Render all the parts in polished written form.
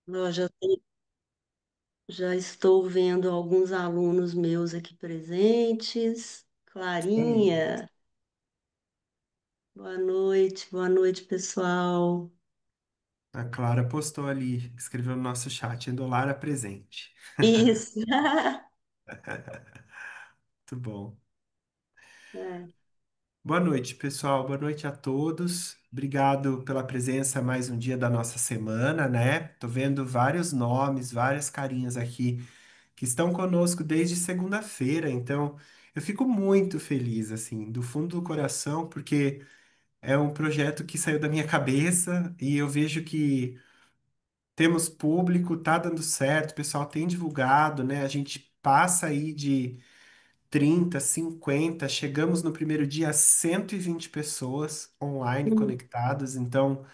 Eu já estou vendo alguns alunos meus aqui presentes. Sim, Clarinha, boa noite, pessoal. a Clara postou ali, escreveu no nosso chat, Endolara presente. Isso. Muito bom. É. Boa noite, pessoal. Boa noite a todos. Obrigado pela presença mais um dia da nossa semana, né? Tô vendo vários nomes, várias carinhas aqui que estão conosco desde segunda-feira, então eu fico muito feliz, assim, do fundo do coração, porque é um projeto que saiu da minha cabeça e eu vejo que temos público, tá dando certo, o pessoal tem divulgado, né? A gente passa aí de 30, 50, chegamos no primeiro dia a 120 pessoas online Hum, conectadas, então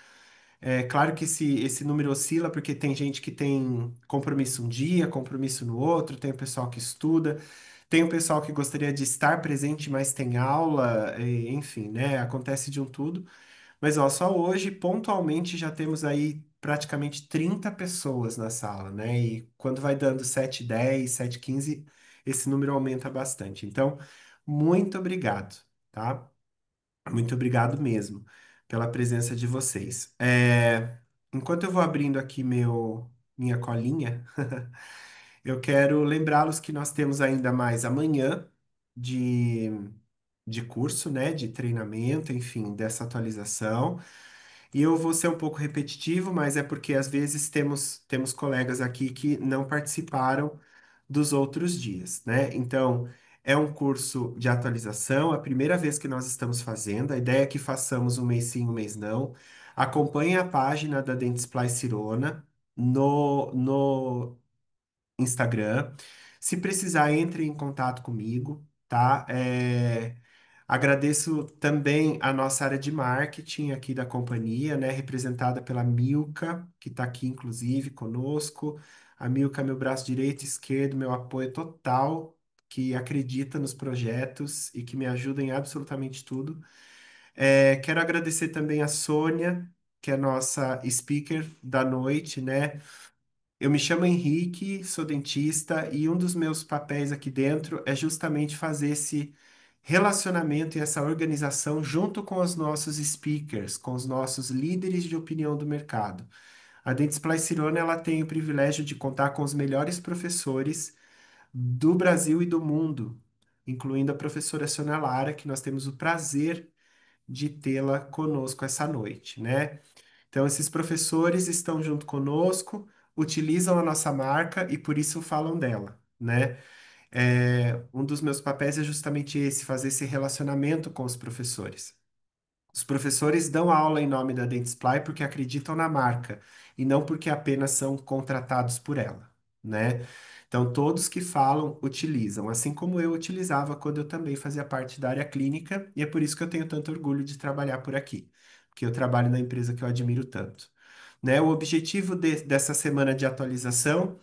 é claro que esse número oscila porque tem gente que tem compromisso um dia, compromisso no outro, tem o pessoal que estuda, tem o pessoal que gostaria de estar presente, mas tem aula, enfim, né? Acontece de um tudo. Mas ó, só hoje, pontualmente, já temos aí praticamente 30 pessoas na sala, né? E quando vai dando 7:10, 7:15, esse número aumenta bastante. Então, muito obrigado, tá? Muito obrigado mesmo pela presença de vocês. Enquanto eu vou abrindo aqui minha colinha, eu quero lembrá-los que nós temos ainda mais amanhã de, de curso, né? De treinamento, enfim, dessa atualização. E eu vou ser um pouco repetitivo, mas é porque às vezes temos colegas aqui que não participaram dos outros dias, né? Então, é um curso de atualização, a primeira vez que nós estamos fazendo, a ideia é que façamos um mês sim, um mês não. Acompanhe a página da Dentsply Sirona no Instagram. Se precisar, entre em contato comigo, tá? Agradeço também a nossa área de marketing aqui da companhia, né? Representada pela Milka, que está aqui, inclusive, conosco. A Milka é meu braço direito e esquerdo, meu apoio total, que acredita nos projetos e que me ajuda em absolutamente tudo. Quero agradecer também a Sônia, que é nossa speaker da noite, né? Eu me chamo Henrique, sou dentista e um dos meus papéis aqui dentro é justamente fazer esse relacionamento e essa organização junto com os nossos speakers, com os nossos líderes de opinião do mercado. A Dentsply Sirona, ela tem o privilégio de contar com os melhores professores do Brasil e do mundo, incluindo a professora Sônia Lara, que nós temos o prazer de tê-la conosco essa noite, né? Então, esses professores estão junto conosco, utilizam a nossa marca e por isso falam dela, né? Um dos meus papéis é justamente esse, fazer esse relacionamento com os professores. Os professores dão aula em nome da Dentsply porque acreditam na marca e não porque apenas são contratados por ela, né? Então, todos que falam utilizam, assim como eu utilizava quando eu também fazia parte da área clínica, e é por isso que eu tenho tanto orgulho de trabalhar por aqui, porque eu trabalho na empresa que eu admiro tanto, né? O objetivo dessa semana de atualização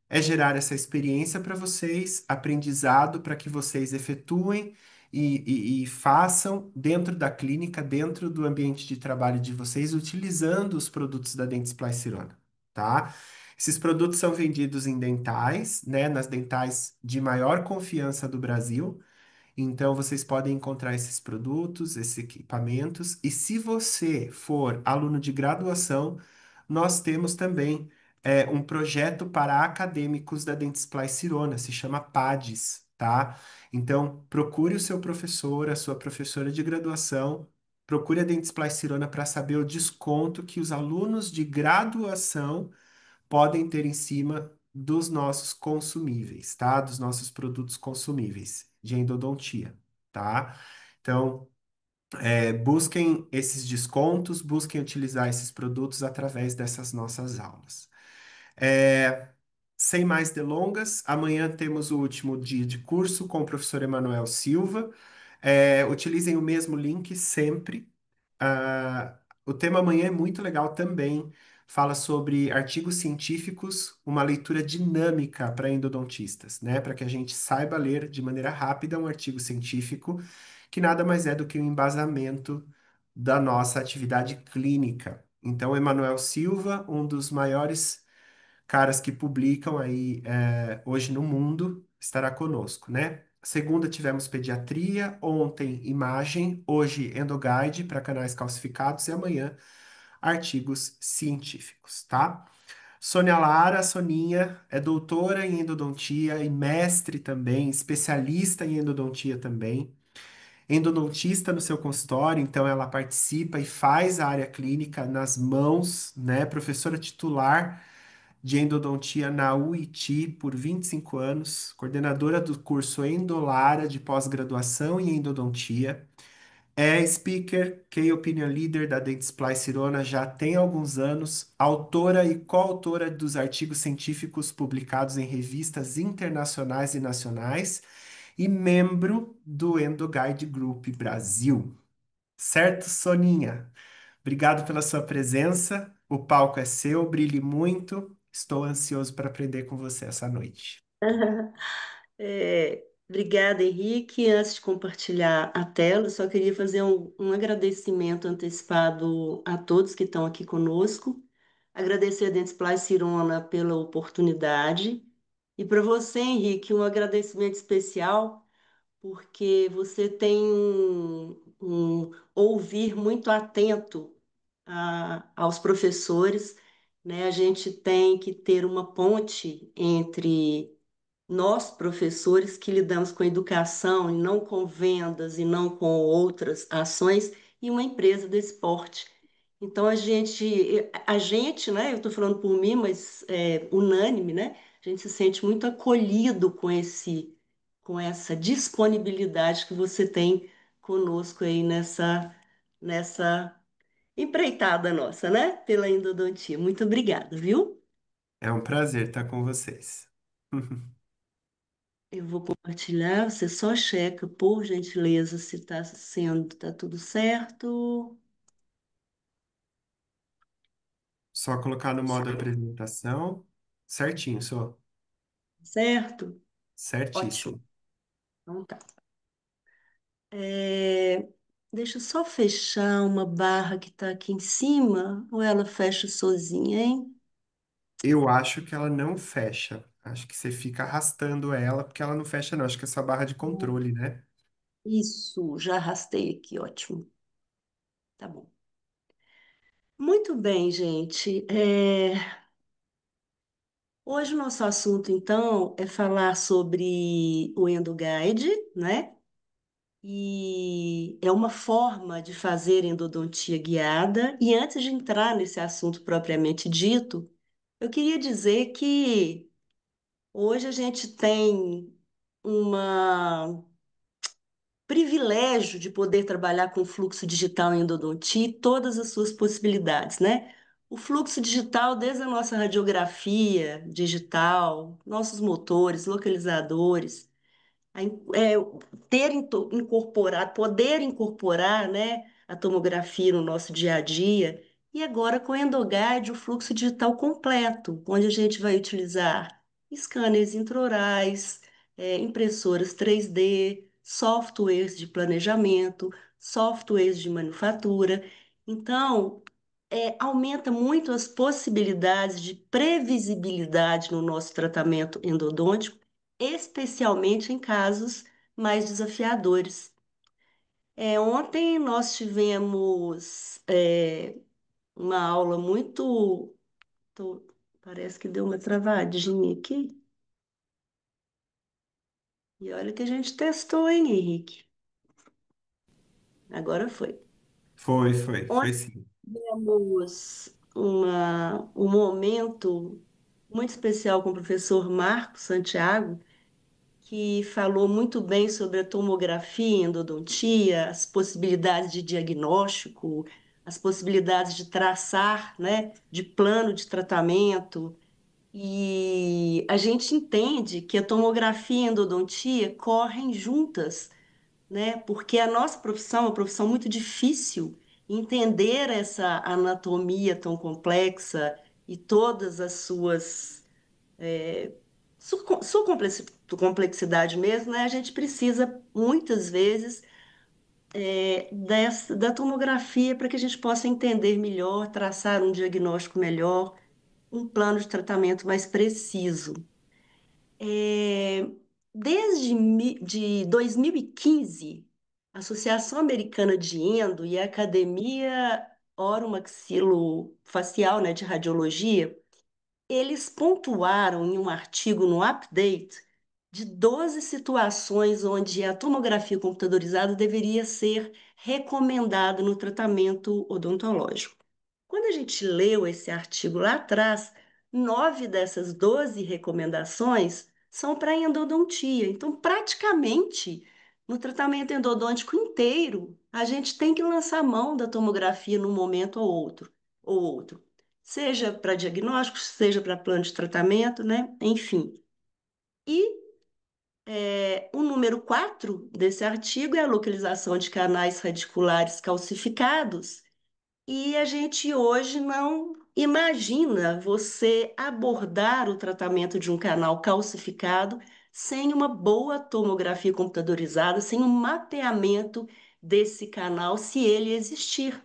é gerar essa experiência para vocês, aprendizado para que vocês efetuem e façam dentro da clínica, dentro do ambiente de trabalho de vocês, utilizando os produtos da Dentsply Sirona, tá? Esses produtos são vendidos em dentais, né, nas dentais de maior confiança do Brasil. Então, vocês podem encontrar esses produtos, esses equipamentos, e se você for aluno de graduação, nós temos também um projeto para acadêmicos da Dentsply Sirona, se chama PADES, tá? Então, procure o seu professor, a sua professora de graduação, procure a Dentsply Sirona para saber o desconto que os alunos de graduação podem ter em cima dos nossos consumíveis, tá? Dos nossos produtos consumíveis de endodontia, tá? Então, busquem esses descontos, busquem utilizar esses produtos através dessas nossas aulas. É, Sem mais delongas, amanhã temos o último dia de curso com o professor Emanuel Silva. Utilizem o mesmo link sempre. O tema amanhã é muito legal também. Fala sobre artigos científicos, uma leitura dinâmica para endodontistas, né? Para que a gente saiba ler de maneira rápida um artigo científico, que nada mais é do que um embasamento da nossa atividade clínica. Então, Emanuel Silva, um dos maiores. caras que publicam aí hoje no mundo, estará conosco, né? Segunda tivemos pediatria, ontem imagem, hoje endoguide para canais calcificados e amanhã artigos científicos, tá? Sônia Lara, Soninha, é doutora em endodontia e mestre também, especialista em endodontia também, endodontista no seu consultório, então ela participa e faz a área clínica nas mãos, né? Professora titular de endodontia na UIT por 25 anos, coordenadora do curso Endolara de pós-graduação em endodontia. É speaker, Key Opinion Leader da Dentsply Sirona já tem alguns anos, autora e coautora dos artigos científicos publicados em revistas internacionais e nacionais e membro do EndoGuide Group Brasil. Certo, Soninha? Obrigado pela sua presença. O palco é seu, brilhe muito. Estou ansioso para aprender com você essa noite. Obrigada, Henrique. Antes de compartilhar a tela, eu só queria fazer um agradecimento antecipado a todos que estão aqui conosco. Agradecer a Dentsply Sirona pela oportunidade. E para você, Henrique, um agradecimento especial, porque você tem um ouvir muito atento aos professores, né? A gente tem que ter uma ponte entre nós, professores, que lidamos com educação e não com vendas e não com outras ações, e uma empresa desse porte. Então, a gente, né, eu estou falando por mim, mas é unânime, né? A gente se sente muito acolhido com essa disponibilidade que você tem conosco aí nessa empreitada nossa, né? Pela endodontia. Muito obrigada, viu? É um prazer estar com vocês. Eu vou compartilhar, você só checa, por gentileza, se tá tudo certo. Só colocar no modo apresentação. Certinho, só. Certo? Ótimo. Certíssimo. Então tá. É, deixa eu só fechar uma barra que está aqui em cima, ou ela fecha sozinha, hein? Eu acho que ela não fecha. Acho que você fica arrastando ela, porque ela não fecha, não. Acho que é só barra de controle, né? Isso, já arrastei aqui, ótimo. Tá bom. Muito bem, gente. Hoje o nosso assunto, então, é falar sobre o EndoGuide, né? E é uma forma de fazer endodontia guiada. E antes de entrar nesse assunto propriamente dito, eu queria dizer que hoje a gente tem um privilégio de poder trabalhar com fluxo digital em endodontia e todas as suas possibilidades, né? O fluxo digital, desde a nossa radiografia digital, nossos motores, localizadores, a in- é, incorporado, poder incorporar, né, a tomografia no nosso dia a dia. E agora com o EndoGuide, o fluxo digital completo, onde a gente vai utilizar scanners intraorais, impressoras 3D, softwares de planejamento, softwares de manufatura. Então, aumenta muito as possibilidades de previsibilidade no nosso tratamento endodôntico, especialmente em casos mais desafiadores. Ontem nós tivemos uma aula tô- parece que deu uma travadinha aqui. E olha que a gente testou, hein, Henrique? Agora foi. Foi Ontem sim. tivemos um momento muito especial com o professor Marco Santiago, que falou muito bem sobre a tomografia em endodontia, as possibilidades de diagnóstico, as possibilidades de traçar, né, de plano de tratamento. E a gente entende que a tomografia e a endodontia correm juntas, né? Porque a nossa profissão é uma profissão muito difícil. Entender essa anatomia tão complexa e todas as suas sua complexidade mesmo, né? A gente precisa muitas vezes da tomografia para que a gente possa entender melhor, traçar um diagnóstico melhor. um plano de tratamento mais preciso. É, de 2015, a Associação Americana de Endo e a Academia Oromaxilofacial, né, de Radiologia, eles pontuaram em um artigo no Update de 12 situações onde a tomografia computadorizada deveria ser recomendada no tratamento odontológico. Quando a gente leu esse artigo lá atrás, 9 dessas 12 recomendações são para endodontia. Então, praticamente, no tratamento endodôntico inteiro, a gente tem que lançar mão da tomografia num momento ou outro. Seja para diagnóstico, seja para plano de tratamento, né? Enfim. E o número 4 desse artigo é a localização de canais radiculares calcificados, e a gente hoje não imagina você abordar o tratamento de um canal calcificado sem uma boa tomografia computadorizada, sem um mapeamento desse canal, se ele existir.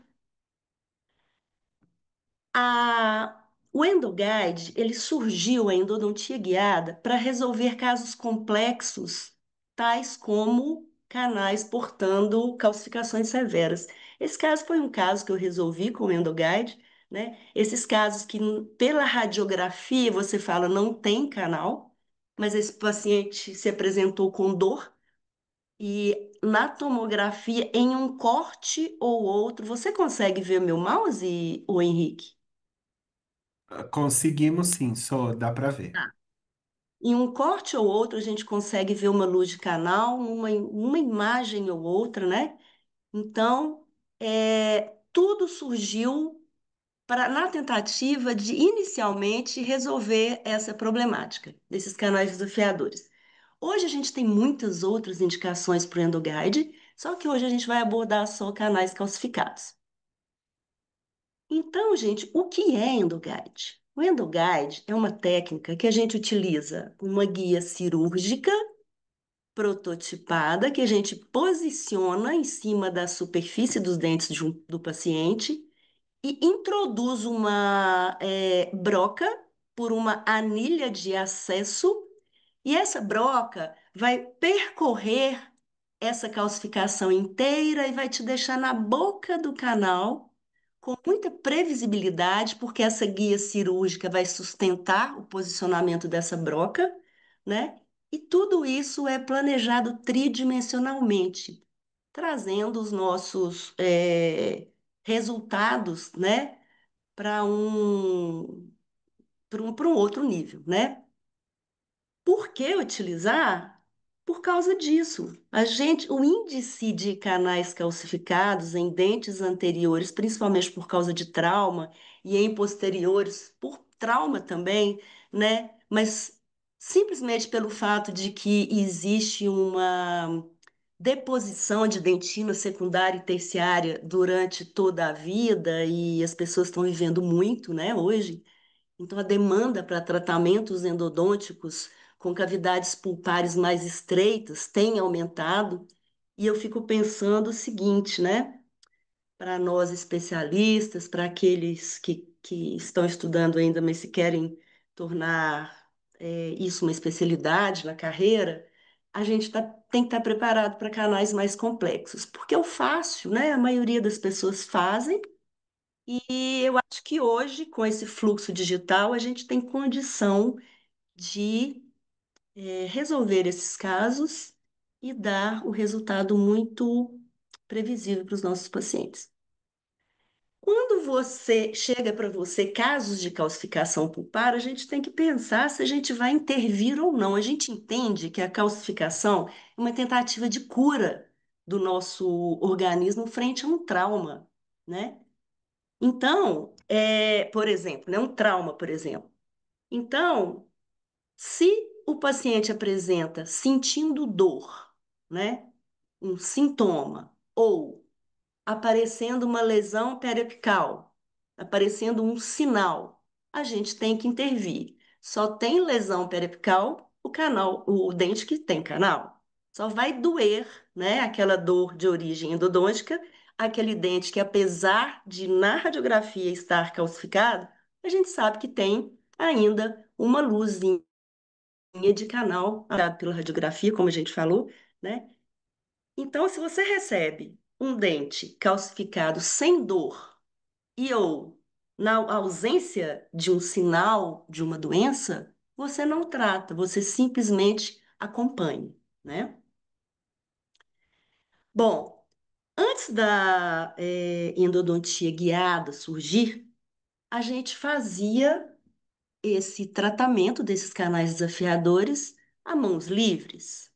O EndoGuide, ele surgiu, a endodontia guiada, para resolver casos complexos, tais como canais portando calcificações severas. Esse caso foi um caso que eu resolvi com o EndoGuide, né? Esses casos que, pela radiografia, você fala não tem canal, mas esse paciente se apresentou com dor e na tomografia, em um corte ou outro, você consegue ver meu mouse, o Henrique? Conseguimos sim, só dá para ver. Em um corte ou outro, a gente consegue ver uma luz de canal, uma imagem ou outra, né? Então, tudo surgiu na tentativa de, inicialmente, resolver essa problemática desses canais desafiadores. Hoje a gente tem muitas outras indicações para o EndoGuide, só que hoje a gente vai abordar só canais calcificados. Então, gente, o que é EndoGuide? O EndoGuide é uma técnica que a gente utiliza uma guia cirúrgica prototipada que a gente posiciona em cima da superfície dos dentes do paciente e introduz uma broca por uma anilha de acesso, e essa broca vai percorrer essa calcificação inteira e vai te deixar na boca do canal com muita previsibilidade, porque essa guia cirúrgica vai sustentar o posicionamento dessa broca, né? E tudo isso é planejado tridimensionalmente, trazendo os nossos resultados, né, para um outro nível, né? Por que utilizar? Por causa disso. O índice de canais calcificados em dentes anteriores, principalmente por causa de trauma, e em posteriores por trauma também, né? Mas simplesmente pelo fato de que existe uma deposição de dentina secundária e terciária durante toda a vida, e as pessoas estão vivendo muito, né, hoje. Então, a demanda para tratamentos endodônticos com cavidades pulpares mais estreitas tem aumentado, e eu fico pensando o seguinte, né? Para nós especialistas, para aqueles que estão estudando ainda, mas se querem tornar isso uma especialidade na carreira, a gente tem que estar preparado para canais mais complexos, porque o fácil, né? A maioria das pessoas fazem, e eu acho que hoje, com esse fluxo digital, a gente tem condição de resolver esses casos e dar o resultado muito previsível para os nossos pacientes. Quando você chega para você casos de calcificação pulpar, a gente tem que pensar se a gente vai intervir ou não. A gente entende que a calcificação é uma tentativa de cura do nosso organismo frente a um trauma, né? Então, por exemplo, né, um trauma, por exemplo. Então, se o paciente apresenta sentindo dor, né, um sintoma, ou aparecendo uma lesão periapical, aparecendo um sinal, a gente tem que intervir. Só tem lesão periapical o canal, o dente que tem canal. Só vai doer, né, aquela dor de origem endodôntica, aquele dente que, apesar de na radiografia estar calcificado, a gente sabe que tem ainda uma luzinha de canal dado pela radiografia, como a gente falou, né? Então, se você recebe um dente calcificado sem dor e ou na ausência de um sinal de uma doença, você não trata, você simplesmente acompanha, né? Bom, antes da endodontia guiada surgir, a gente fazia esse tratamento desses canais desafiadores a mãos livres.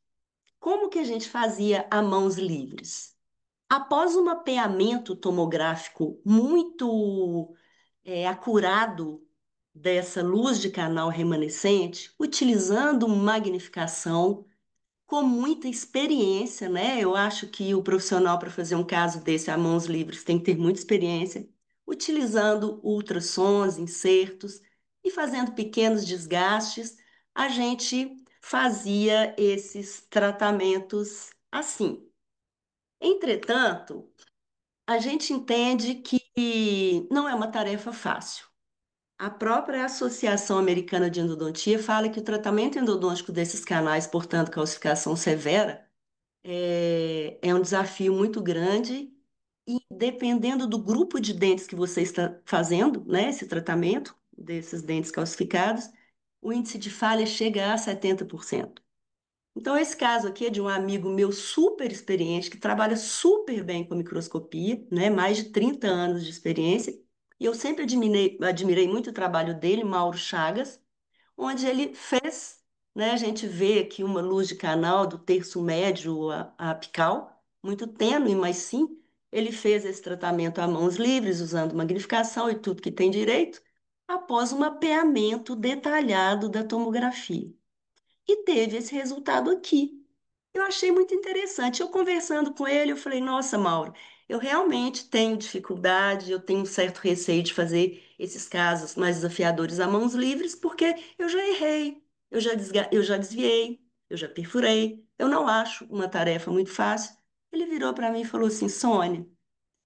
Como que a gente fazia a mãos livres? Após um mapeamento tomográfico muito acurado dessa luz de canal remanescente, utilizando magnificação, com muita experiência, né? Eu acho que o profissional para fazer um caso desse a mãos livres tem que ter muita experiência, utilizando ultrassons, insertos e fazendo pequenos desgastes, a gente fazia esses tratamentos assim. Entretanto, a gente entende que não é uma tarefa fácil. A própria Associação Americana de Endodontia fala que o tratamento endodôntico desses canais, portanto, calcificação severa, é um desafio muito grande e dependendo do grupo de dentes que você está fazendo, né, esse tratamento desses dentes calcificados, o índice de falha chega a 70%. Então, esse caso aqui é de um amigo meu super experiente, que trabalha super bem com microscopia, né? Mais de 30 anos de experiência. E eu sempre admirei muito o trabalho dele, Mauro Chagas, onde ele fez, né? A gente vê aqui uma luz de canal do terço médio a apical, muito tênue, mas sim, ele fez esse tratamento a mãos livres, usando magnificação e tudo que tem direito, após um mapeamento detalhado da tomografia e teve esse resultado aqui. Eu achei muito interessante. Eu conversando com ele, eu falei: Nossa, Mauro, eu realmente tenho dificuldade, eu tenho um certo receio de fazer esses casos mais desafiadores a mãos livres, porque eu já errei, eu já desviei, eu já perfurei. Eu não acho uma tarefa muito fácil. Ele virou para mim e falou assim: Sônia,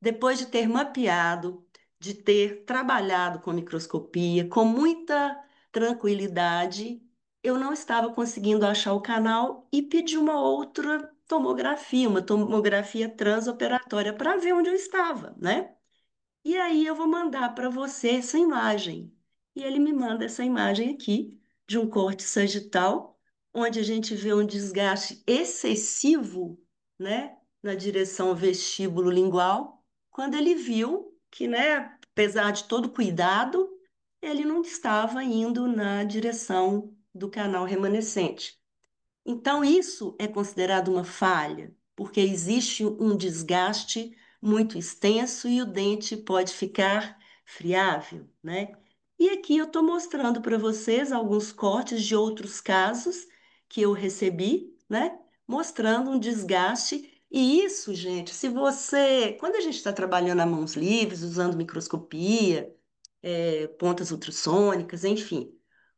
depois de ter mapeado, de ter trabalhado com microscopia, com muita tranquilidade, eu não estava conseguindo achar o canal e pedi uma outra tomografia, uma tomografia transoperatória, para ver onde eu estava, né? E aí eu vou mandar para você essa imagem. E ele me manda essa imagem aqui de um corte sagital, onde a gente vê um desgaste excessivo, né, na direção vestíbulo lingual, quando ele viu que, né, apesar de todo cuidado, ele não estava indo na direção do canal remanescente. Então, isso é considerado uma falha, porque existe um desgaste muito extenso e o dente pode ficar friável, né? E aqui eu estou mostrando para vocês alguns cortes de outros casos que eu recebi, né? Mostrando um desgaste. E isso, gente, se você, quando a gente está trabalhando a mãos livres, usando microscopia, pontas ultrassônicas, enfim.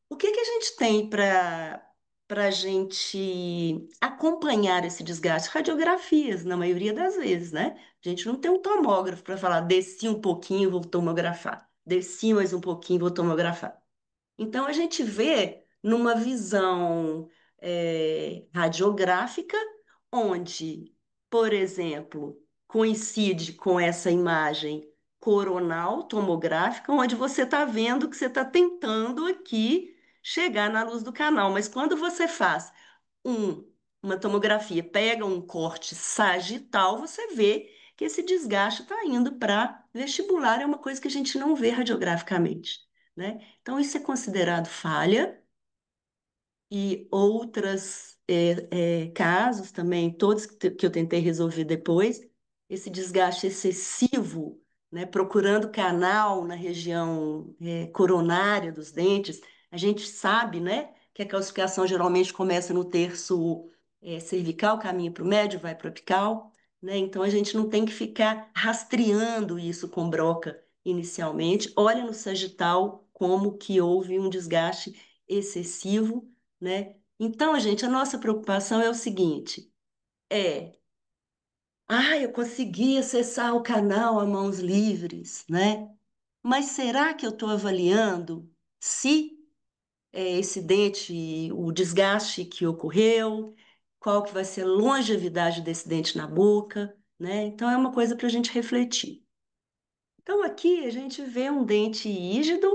O que que a gente tem para a gente acompanhar esse desgaste? Radiografias, na maioria das vezes, né? A gente não tem um tomógrafo para falar, desci um pouquinho, vou tomografar. Desci mais um pouquinho, vou tomografar. Então, a gente vê numa visão radiográfica, onde, por exemplo, coincide com essa imagem coronal tomográfica, onde você está vendo que você está tentando aqui chegar na luz do canal, mas quando você faz um, uma tomografia, pega um corte sagital, você vê que esse desgaste está indo para vestibular, é uma coisa que a gente não vê radiograficamente, né? Então, isso é considerado falha e outros casos também, todos que eu tentei resolver depois, esse desgaste excessivo, né, procurando canal na região coronária dos dentes, a gente sabe, né, que a calcificação geralmente começa no terço cervical, caminha para o médio, vai para o apical, né, então a gente não tem que ficar rastreando isso com broca inicialmente, olha no sagital como que houve um desgaste excessivo, né? Então, gente, a nossa preocupação é o seguinte: é, eu consegui acessar o canal a mãos livres, né? mas será que eu estou avaliando se esse dente, o desgaste que ocorreu, qual que vai ser a longevidade desse dente na boca, né? Então é uma coisa para a gente refletir. Então aqui a gente vê um dente rígido,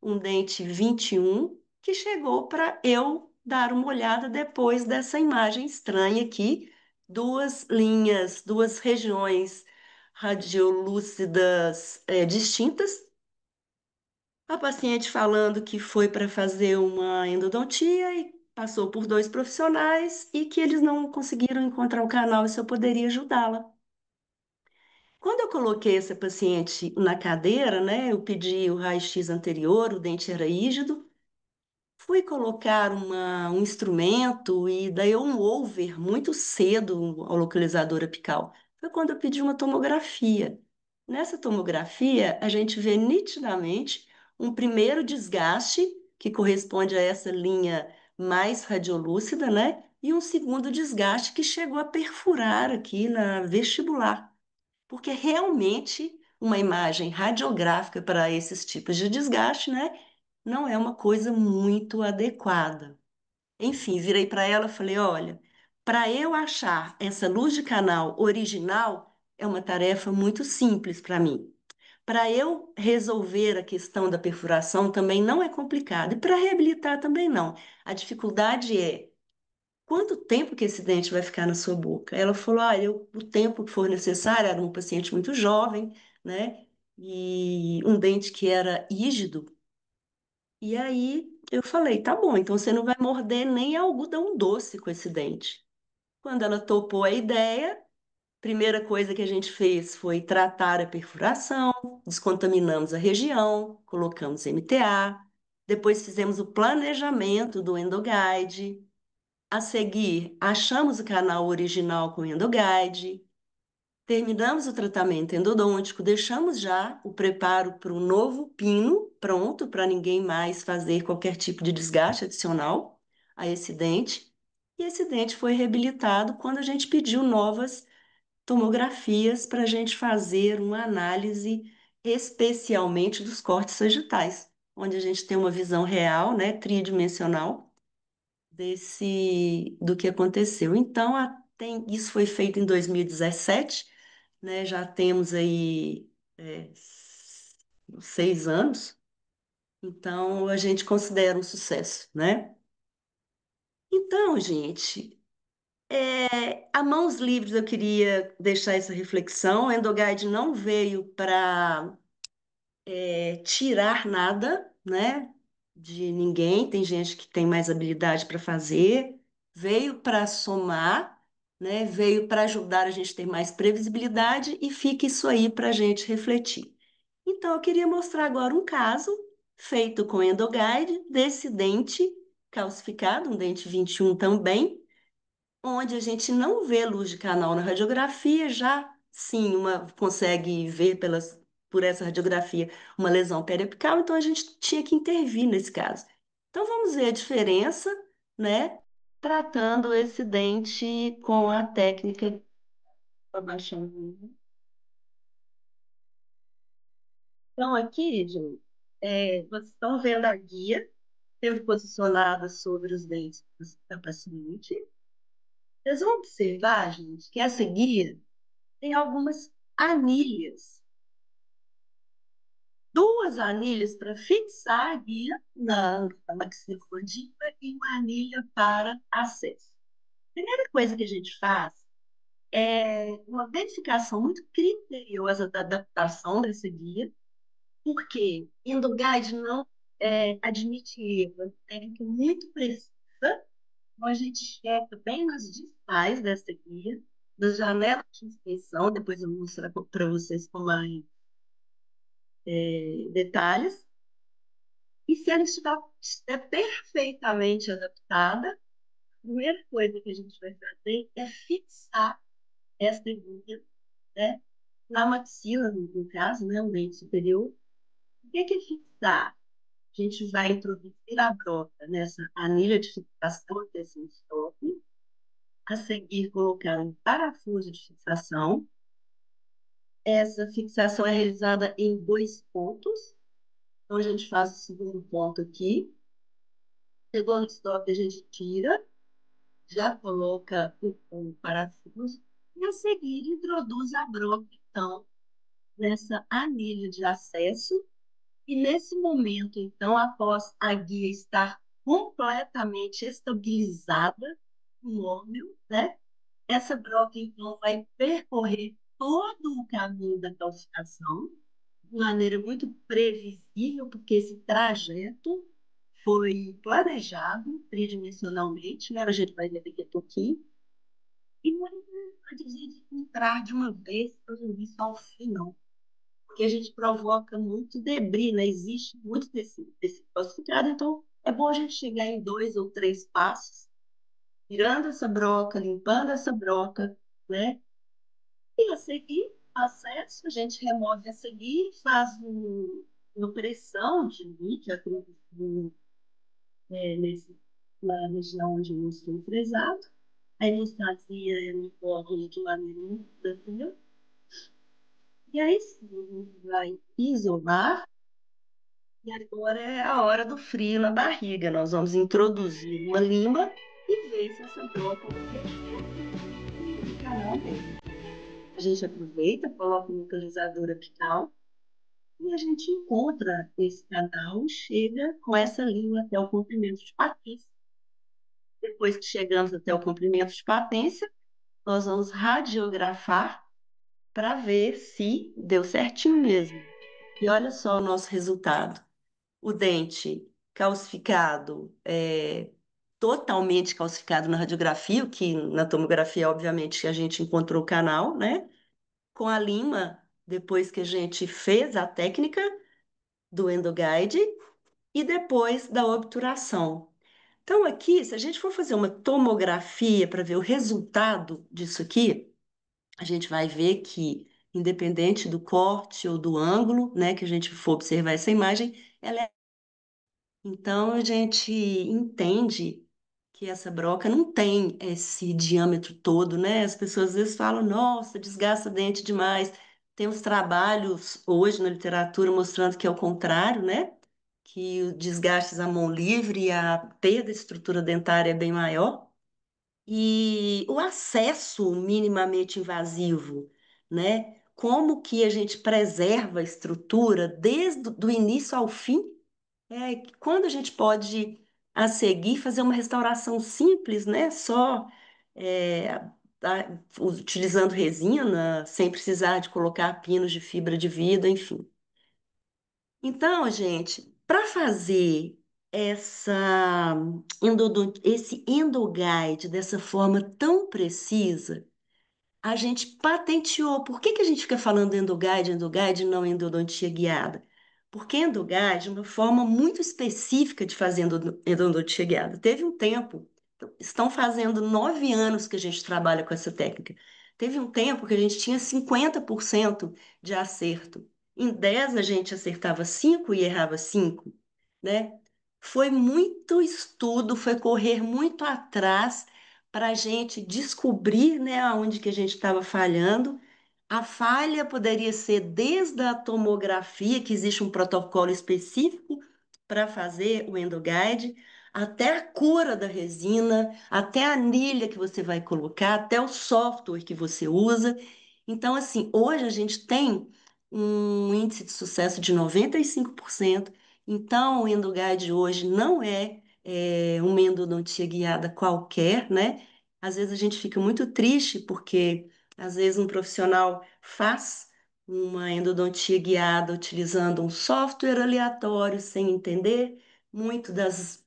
um dente 21, que chegou para eu dar uma olhada depois dessa imagem estranha aqui, duas linhas, duas regiões radiolúcidas distintas, a paciente falando que foi para fazer uma endodontia e passou por dois profissionais e que eles não conseguiram encontrar o canal e se eu poderia ajudá-la. Quando eu coloquei essa paciente na cadeira, né, eu pedi o raio-x anterior, o dente era rígido, fui colocar um instrumento e daí um over muito cedo ao localizador apical. Foi quando eu pedi uma tomografia. Nessa tomografia, a gente vê nitidamente um primeiro desgaste, que corresponde a essa linha mais radiolúcida, né? E um segundo desgaste que chegou a perfurar aqui na vestibular, porque realmente uma imagem radiográfica para esses tipos de desgaste, né, não é uma coisa muito adequada. Enfim, virei para ela e falei: olha, para eu achar essa luz de canal original é uma tarefa muito simples para mim. Para eu resolver a questão da perfuração também não é complicado, e para reabilitar também não. A dificuldade é quanto tempo que esse dente vai ficar na sua boca? Ela falou, o tempo que for necessário, era um paciente muito jovem, né? E um dente que era rígido. E aí eu falei, tá bom, então você não vai morder nem algodão doce com esse dente. Quando ela topou a ideia, primeira coisa que a gente fez foi tratar a perfuração, descontaminamos a região, colocamos MTA, depois fizemos o planejamento do endoguide. A seguir, achamos o canal original com o endoguide, terminamos o tratamento endodôntico, deixamos já o preparo para o novo pino pronto para ninguém mais fazer qualquer tipo de desgaste adicional a esse dente. E esse dente foi reabilitado quando a gente pediu novas tomografias para a gente fazer uma análise especialmente dos cortes sagitais, onde a gente tem uma visão real, né, tridimensional do que aconteceu. Então, isso foi feito em 2017, né? Já temos aí 6 anos, então a gente considera um sucesso, né? Então, gente, a mãos livres eu queria deixar essa reflexão. O Endoguide não veio para tirar nada, né, de ninguém. Tem gente que tem mais habilidade para fazer, veio para somar, né, veio para ajudar a gente a ter mais previsibilidade e fica isso aí para a gente refletir. Então, eu queria mostrar agora um caso feito com endoguide desse dente calcificado, um dente 21 também, onde a gente não vê luz de canal na radiografia, já sim, consegue ver por essa radiografia uma lesão periapical, então a gente tinha que intervir nesse caso. Então vamos ver a diferença, né? Tratando esse dente com a técnica. Abaixando. Então aqui, gente, vocês estão vendo a guia, teve posicionada sobre os dentes da paciente. Vocês vão observar, gente, que essa guia tem algumas anilhas, duas anilhas para fixar a guia na maxilofundíbula e uma anilha para acesso. A primeira coisa que a gente faz é uma verificação muito criteriosa da adaptação dessa guia, porque Endoguide não admite erro, é técnica muito precisa, então a gente checa bem nas distais dessa guia, das janelas de inspeção, depois eu vou mostrar para vocês com mais detalhes. E se ela estiver perfeitamente adaptada, a primeira coisa que a gente vai fazer é fixar essa agulha, né, na maxila, no caso, né, o dente superior. O que é fixar? A gente vai introduzir a broca nessa anilha de fixação desse estoque, a seguir colocar um parafuso de fixação, Essa fixação é realizada em dois pontos. Então, a gente faz o segundo ponto aqui. Chegou no stop, a gente tira, já coloca o parafuso e, a seguir, introduz a broca, então, nessa anilha de acesso. E nesse momento, então, após a guia estar completamente estabilizada no ômero, né? Essa broca, então, vai percorrer todo o caminho da calcificação de maneira muito previsível, porque esse trajeto foi planejado tridimensionalmente, né? A gente vai ver daqui a pouquinho, e não é de entrar de uma vez para o início ao fim, não, porque a gente provoca muito debris, né? Existe muito desse falsificado, então é bom a gente chegar em dois ou três passos, tirando essa broca, limpando essa broca, né? E a seguir, acesso, a gente remove a seguir, faz uma pressão de mídia na região onde o músculo é fresado. A anestesia ocorre de maneira muito tranquila. E aí sim, a gente vai isolar. E agora é a hora do frio na barriga. Nós vamos introduzir uma lima e ver se essa broca no canal dele. A gente aproveita, coloca um localizador apical e a gente encontra esse canal, chega com essa lima até o comprimento de patência. Depois que chegamos até o comprimento de patência, nós vamos radiografar para ver se deu certinho mesmo. E olha só o nosso resultado. O dente calcificado, totalmente calcificado na radiografia, o que na tomografia, obviamente, a gente encontrou o canal, né? Com a lima, depois que a gente fez a técnica do endoguide e depois da obturação. Então, aqui, se a gente for fazer uma tomografia para ver o resultado disso aqui, a gente vai ver que, independente do corte ou do ângulo, né, que a gente for observar essa imagem, ela é. Então, a gente entende que essa broca não tem esse diâmetro todo, né? As pessoas às vezes falam, nossa, desgasta dente demais. Tem uns trabalhos hoje na literatura mostrando que é o contrário, né? Que o desgaste à mão livre e a perda de estrutura dentária é bem maior. E o acesso minimamente invasivo, né? Como que a gente preserva a estrutura desde o início ao fim, quando a gente pode, a seguir, fazer uma restauração simples, né? Só é, utilizando resina, sem precisar de colocar pinos de fibra de vidro, enfim. Então, gente, para fazer esse endoguide dessa forma tão precisa, a gente patenteou. Por que que a gente fica falando endoguide, não endodontia guiada? Porque endoguide é uma forma muito específica de fazer endodontia guiada. Teve um tempo, estão fazendo 9 anos que a gente trabalha com essa técnica. Teve um tempo que a gente tinha 50% de acerto. Em 10 a gente acertava 5 e errava 5, né? Foi muito estudo, foi correr muito atrás para a gente descobrir, né, aonde que a gente estava falhando. A falha poderia ser desde a tomografia, que existe um protocolo específico para fazer o endoguide, até a cura da resina, até a anilha que você vai colocar, até o software que você usa. Então, assim, hoje a gente tem um índice de sucesso de 95%. Então, o endoguide hoje não é uma endodontia guiada qualquer, né? Às vezes a gente fica muito triste porque às vezes um profissional faz uma endodontia guiada utilizando um software aleatório sem entender muito das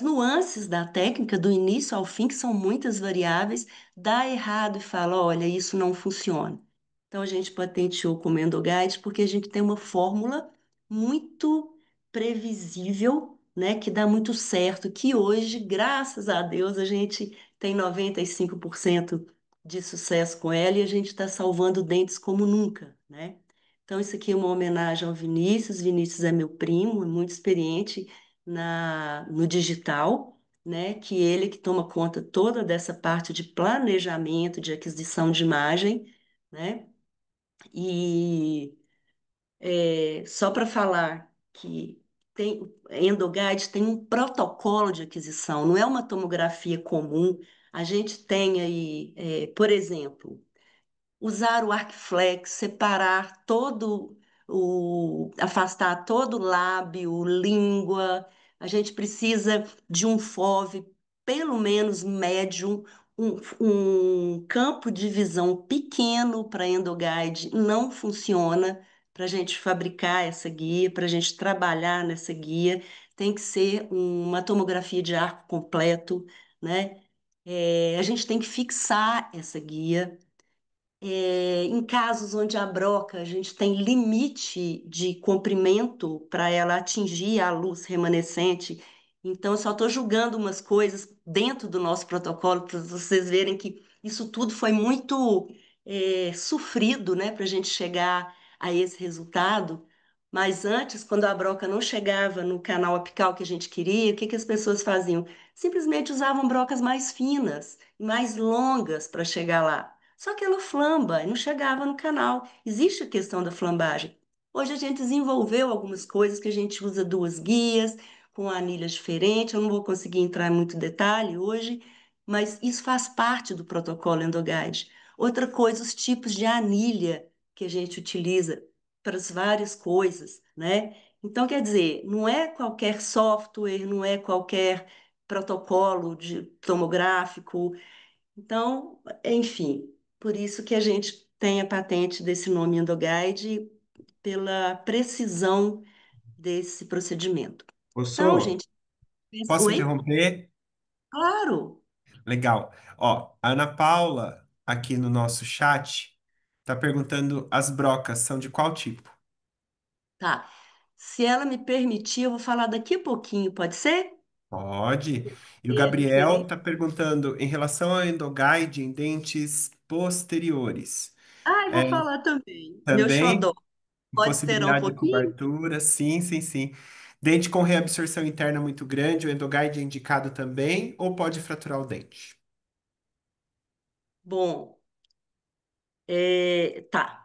nuances da técnica, do início ao fim, que são muitas variáveis, dá errado e fala, olha, isso não funciona. Então, a gente patenteou como Endoguide porque a gente tem uma fórmula muito previsível, né, que dá muito certo, que hoje, graças a Deus, a gente tem 95% de sucesso com ela e a gente está salvando dentes como nunca, né? Então, isso aqui é uma homenagem ao Vinícius. Vinícius é meu primo, é muito experiente no digital, né? Que ele que toma conta toda dessa parte de planejamento, de aquisição de imagem, né? E só para falar que a Endoguide tem um protocolo de aquisição, não é uma tomografia comum. A gente tem aí, por exemplo, usar o Arcflex, separar afastar todo o lábio, língua. A gente precisa de um FOV, pelo menos médio, um campo de visão pequeno para endoguide não funciona para a gente fabricar essa guia, para a gente trabalhar nessa guia. Tem que ser uma tomografia de arco completo, né? A gente tem que fixar essa guia. Em casos onde a broca a gente tem limite de comprimento para ela atingir a luz remanescente, então eu só estou julgando umas coisas dentro do nosso protocolo para vocês verem que isso tudo foi muito sofrido, né, para a gente chegar a esse resultado. Mas antes, quando a broca não chegava no canal apical que a gente queria, o que que as pessoas faziam? Simplesmente usavam brocas mais finas e mais longas para chegar lá. Só que ela flamba e não chegava no canal. Existe a questão da flambagem. Hoje a gente desenvolveu algumas coisas que a gente usa duas guias, com anilhas diferentes. Eu não vou conseguir entrar em muito detalhe hoje, mas isso faz parte do protocolo Endoguide. Outra coisa, os tipos de anilha que a gente utiliza para as várias coisas, né? Então, quer dizer, não é qualquer software, não é qualquer protocolo tomográfico. Então, enfim, por isso que a gente tem a patente desse nome Endoguide, pela precisão desse procedimento. Ô, Então, Sô, gente, posso oi? interromper? Claro, Legal. Ó, a Ana Paula, aqui no nosso chat, tá perguntando as brocas são de qual tipo? tá. Se ela me permitir, eu vou falar daqui a pouquinho, pode ser? Pode. E o É Gabriel referente. tá perguntando em relação ao endoguide em dentes posteriores. Ah, eu É, vou falar também. Meu xodó. também Pode esperar um possibilidade de pouquinho? cobertura, sim, sim, sim. Dente com reabsorção interna muito grande, o endoguide é indicado também, ou pode fraturar o dente? Bom, tá.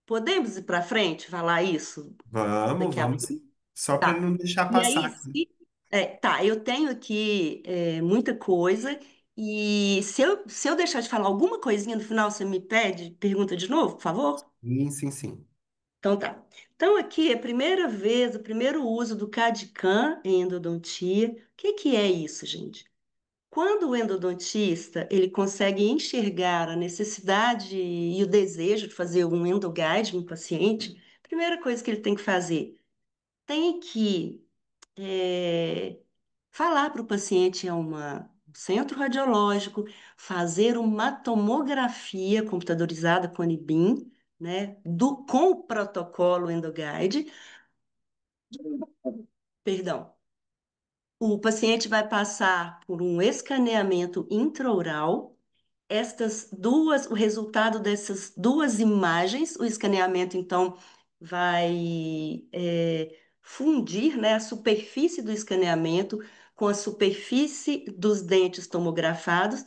Podemos ir para frente, falar isso Vamos, daqui a vamos pouco? sim. Só para Tá. não deixar E passar aí, aqui. tá, eu tenho aqui muita coisa, e se eu deixar de falar alguma coisinha no final, você me pede, pergunta de novo, por favor? Sim, sim, sim. Então tá. Então aqui é a primeira vez, o primeiro uso do CAD/CAM em endodontia. O que que é isso, gente? Quando o endodontista ele consegue enxergar a necessidade e o desejo de fazer um endoguide no paciente, a primeira coisa que ele tem que fazer, tem que é, falar para o paciente um centro radiológico, fazer uma tomografia computadorizada com Anibim, né, com o protocolo EndoGuide, perdão. O paciente vai passar por um escaneamento intraoral. O resultado dessas duas imagens, o escaneamento, então, vai fundir, né, a superfície do escaneamento com a superfície dos dentes tomografados,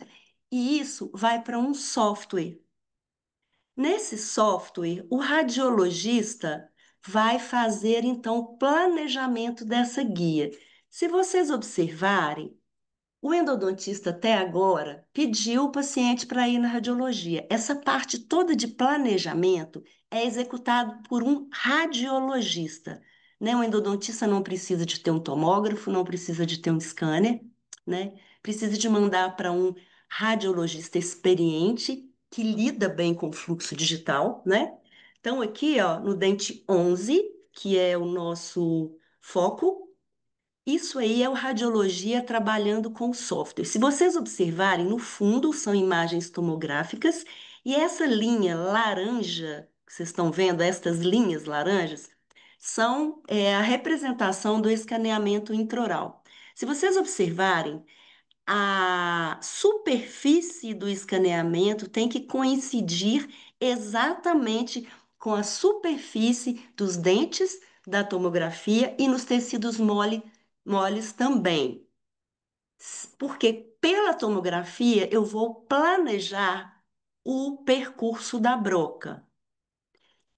e isso vai para um software. Nesse software, o radiologista vai fazer, então, o planejamento dessa guia. Se vocês observarem, o endodontista até agora pediu o paciente para ir na radiologia. Essa parte toda de planejamento é executado por um radiologista, né? O endodontista não precisa de ter um tomógrafo, não precisa de ter um scanner, né? Precisa de mandar para um radiologista experiente que lida bem com o fluxo digital, né? Então aqui, ó, no dente 11, que é o nosso foco, isso aí é o radiologia trabalhando com software. Se vocês observarem, no fundo são imagens tomográficas e essa linha laranja que vocês estão vendo, estas linhas laranjas, são a representação do escaneamento intraoral. Se vocês observarem, a superfície do escaneamento tem que coincidir exatamente com a superfície dos dentes da tomografia e nos tecidos moles também. Porque pela tomografia eu vou planejar. o percurso da broca.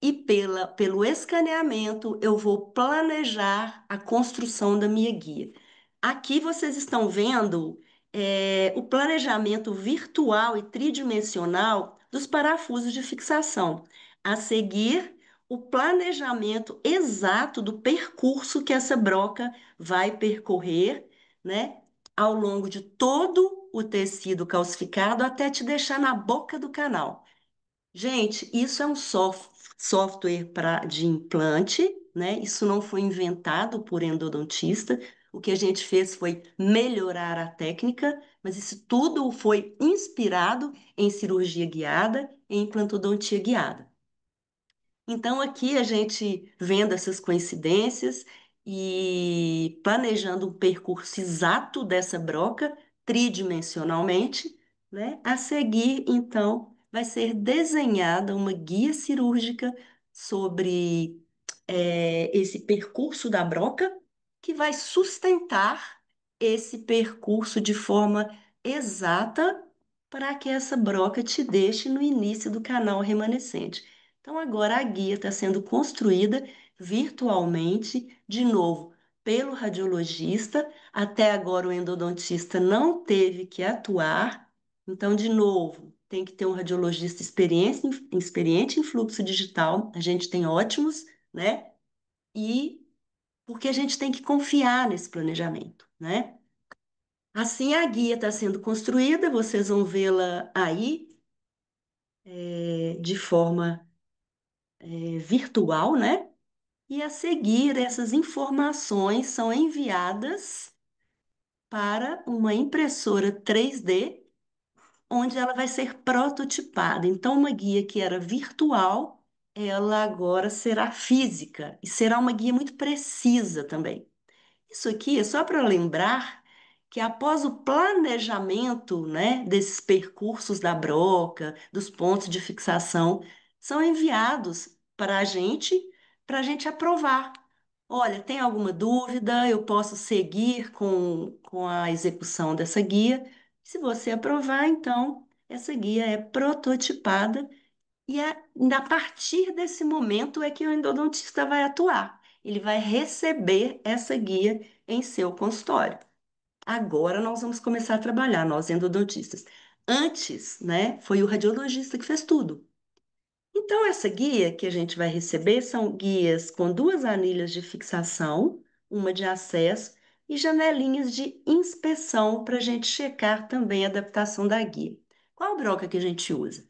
E pelo escaneamento, eu vou planejar a construção da minha guia. Aqui vocês estão vendo o planejamento virtual e tridimensional dos parafusos de fixação. A seguir, o planejamento exato do percurso que essa broca vai percorrer, né, ao longo de todo o tecido calcificado até te deixar na boca do canal. Gente, isso é um software de implante, né? Isso não foi inventado por endodontista. O que a gente fez foi melhorar a técnica, mas isso tudo foi inspirado em cirurgia guiada e implantodontia guiada. Então, aqui a gente vendo essas coincidências e planejando um percurso exato dessa broca, tridimensionalmente, né? A seguir, então, vai ser desenhada uma guia cirúrgica sobre esse percurso da broca, que vai sustentar esse percurso de forma exata para que essa broca te deixe no início do canal remanescente. Então, agora a guia está sendo construída virtualmente, de novo, pelo radiologista. Até agora, o endodontista não teve que atuar. Então, de novo, tem que ter um radiologista experiente em fluxo digital. A gente tem ótimos, né? E porque a gente tem que confiar nesse planejamento, né? Assim, a guia está sendo construída, vocês vão vê-la aí, de forma virtual, né? E a seguir, essas informações são enviadas para uma impressora 3D, onde ela vai ser prototipada. Então, uma guia que era virtual, ela agora será física e será uma guia muito precisa também. Isso aqui é só para lembrar que após o planejamento, né, desses percursos da broca, dos pontos de fixação, são enviados para a gente aprovar. Olha, tem alguma dúvida? Eu posso seguir com a execução dessa guia. Se você aprovar, então, essa guia é prototipada e a partir desse momento é que o endodontista vai atuar. Ele vai receber essa guia em seu consultório. Agora nós vamos começar a trabalhar, nós endodontistas. Antes, né, foi o radiologista que fez tudo. Então, essa guia que a gente vai receber são guias com duas anilhas de fixação, uma de acesso e janelinhas de inspeção para a gente checar também a adaptação da guia. Qual broca que a gente usa?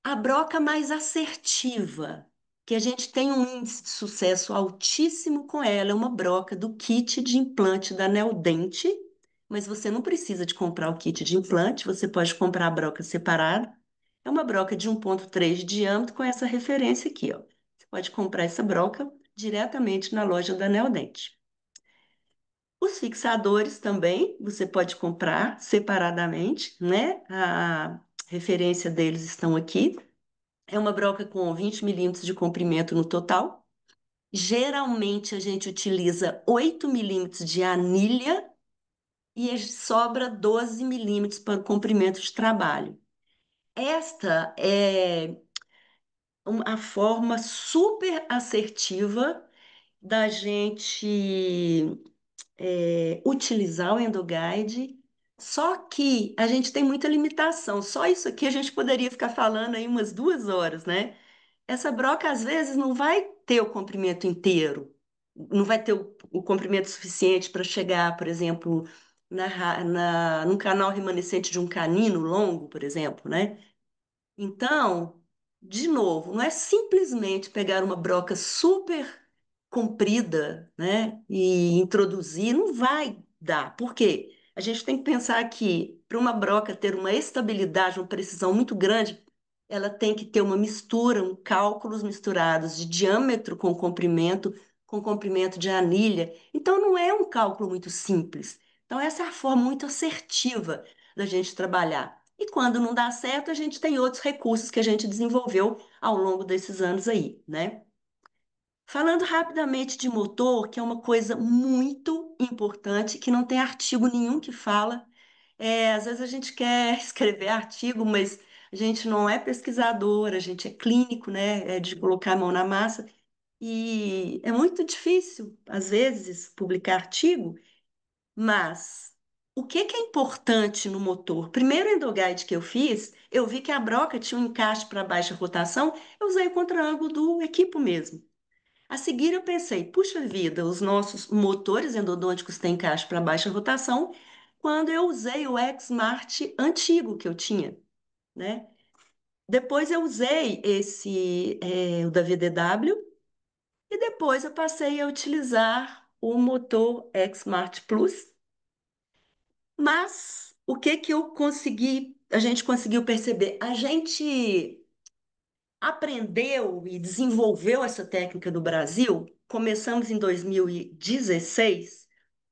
A broca mais assertiva, que a gente tem um índice de sucesso altíssimo com ela, é uma broca do kit de implante da Neodente, mas você não precisa de comprar o kit de implante, você pode comprar a broca separada. É uma broca de 1,3 de diâmetro com essa referência aqui, ó. Você pode comprar essa broca diretamente na loja da Neodente. Os fixadores também você pode comprar separadamente, né? A referência deles estão aqui. É uma broca com 20 milímetros de comprimento no total. Geralmente a gente utiliza 8 milímetros de anilha e sobra 12 milímetros para o comprimento de trabalho. Esta é a forma super assertiva da gente utilizar o EndoGuide, só que a gente tem muita limitação. Só isso aqui a gente poderia ficar falando aí umas 2 horas, né? Essa broca, às vezes, não vai ter o comprimento inteiro, não vai ter o comprimento suficiente para chegar, por exemplo, num canal remanescente de um canino longo, por exemplo, né? Então, de novo, não é simplesmente pegar uma broca super comprida, né, e introduzir, não vai dar. Por quê? A gente tem que pensar que para uma broca ter uma estabilidade, uma precisão muito grande, ela tem que ter uma mistura, cálculos misturados de diâmetro com comprimento de anilha. Então, não é um cálculo muito simples. Então, essa é a forma muito assertiva da gente trabalhar. E quando não dá certo, a gente tem outros recursos que a gente desenvolveu ao longo desses anos aí, né? Falando rapidamente de motor, que é uma coisa muito importante, que não tem artigo nenhum que fala. Às vezes a gente quer escrever artigo, mas a gente não é pesquisador, a gente é clínico, né? É de colocar a mão na massa. E é muito difícil, às vezes, publicar artigo, mas o que que é importante no motor? Primeiro endoguide que eu fiz, eu vi que a broca tinha um encaixe para baixa rotação, eu usei o contra-ângulo do equipo mesmo. A seguir eu pensei, puxa vida, os nossos motores endodônticos têm encaixe para baixa rotação, quando eu usei o X-Mart antigo que eu tinha, né? Depois eu usei o da VDW, e depois eu passei a utilizar o motor X-Mart Plus. Mas o que que eu consegui, a gente conseguiu perceber? A gente aprendeu e desenvolveu essa técnica no Brasil. Começamos em 2016,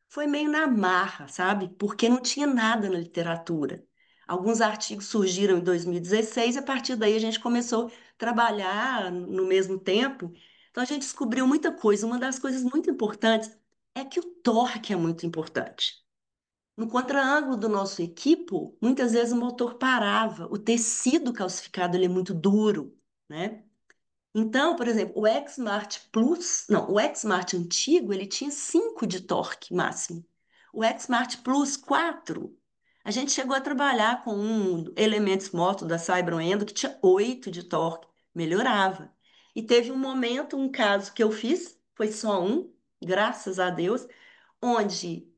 foi meio na marra, sabe? Porque não tinha nada na literatura. Alguns artigos surgiram em 2016 e a partir daí a gente começou a trabalhar no mesmo tempo. Então a gente descobriu muita coisa. Uma das coisas muito importantes é que o torque é muito importante. No contra-ângulo do nosso equipo, muitas vezes o motor parava, o tecido calcificado ele é muito duro, né? Então, por exemplo, o X-Mart Plus, não, o X-Mart antigo, ele tinha 5 de torque máximo. O X-Mart Plus, 4. A gente chegou a trabalhar com um Elementos Moto da Cybron Endo que tinha 8 de torque, melhorava. E teve um momento, um caso que eu fiz, foi só um, graças a Deus, onde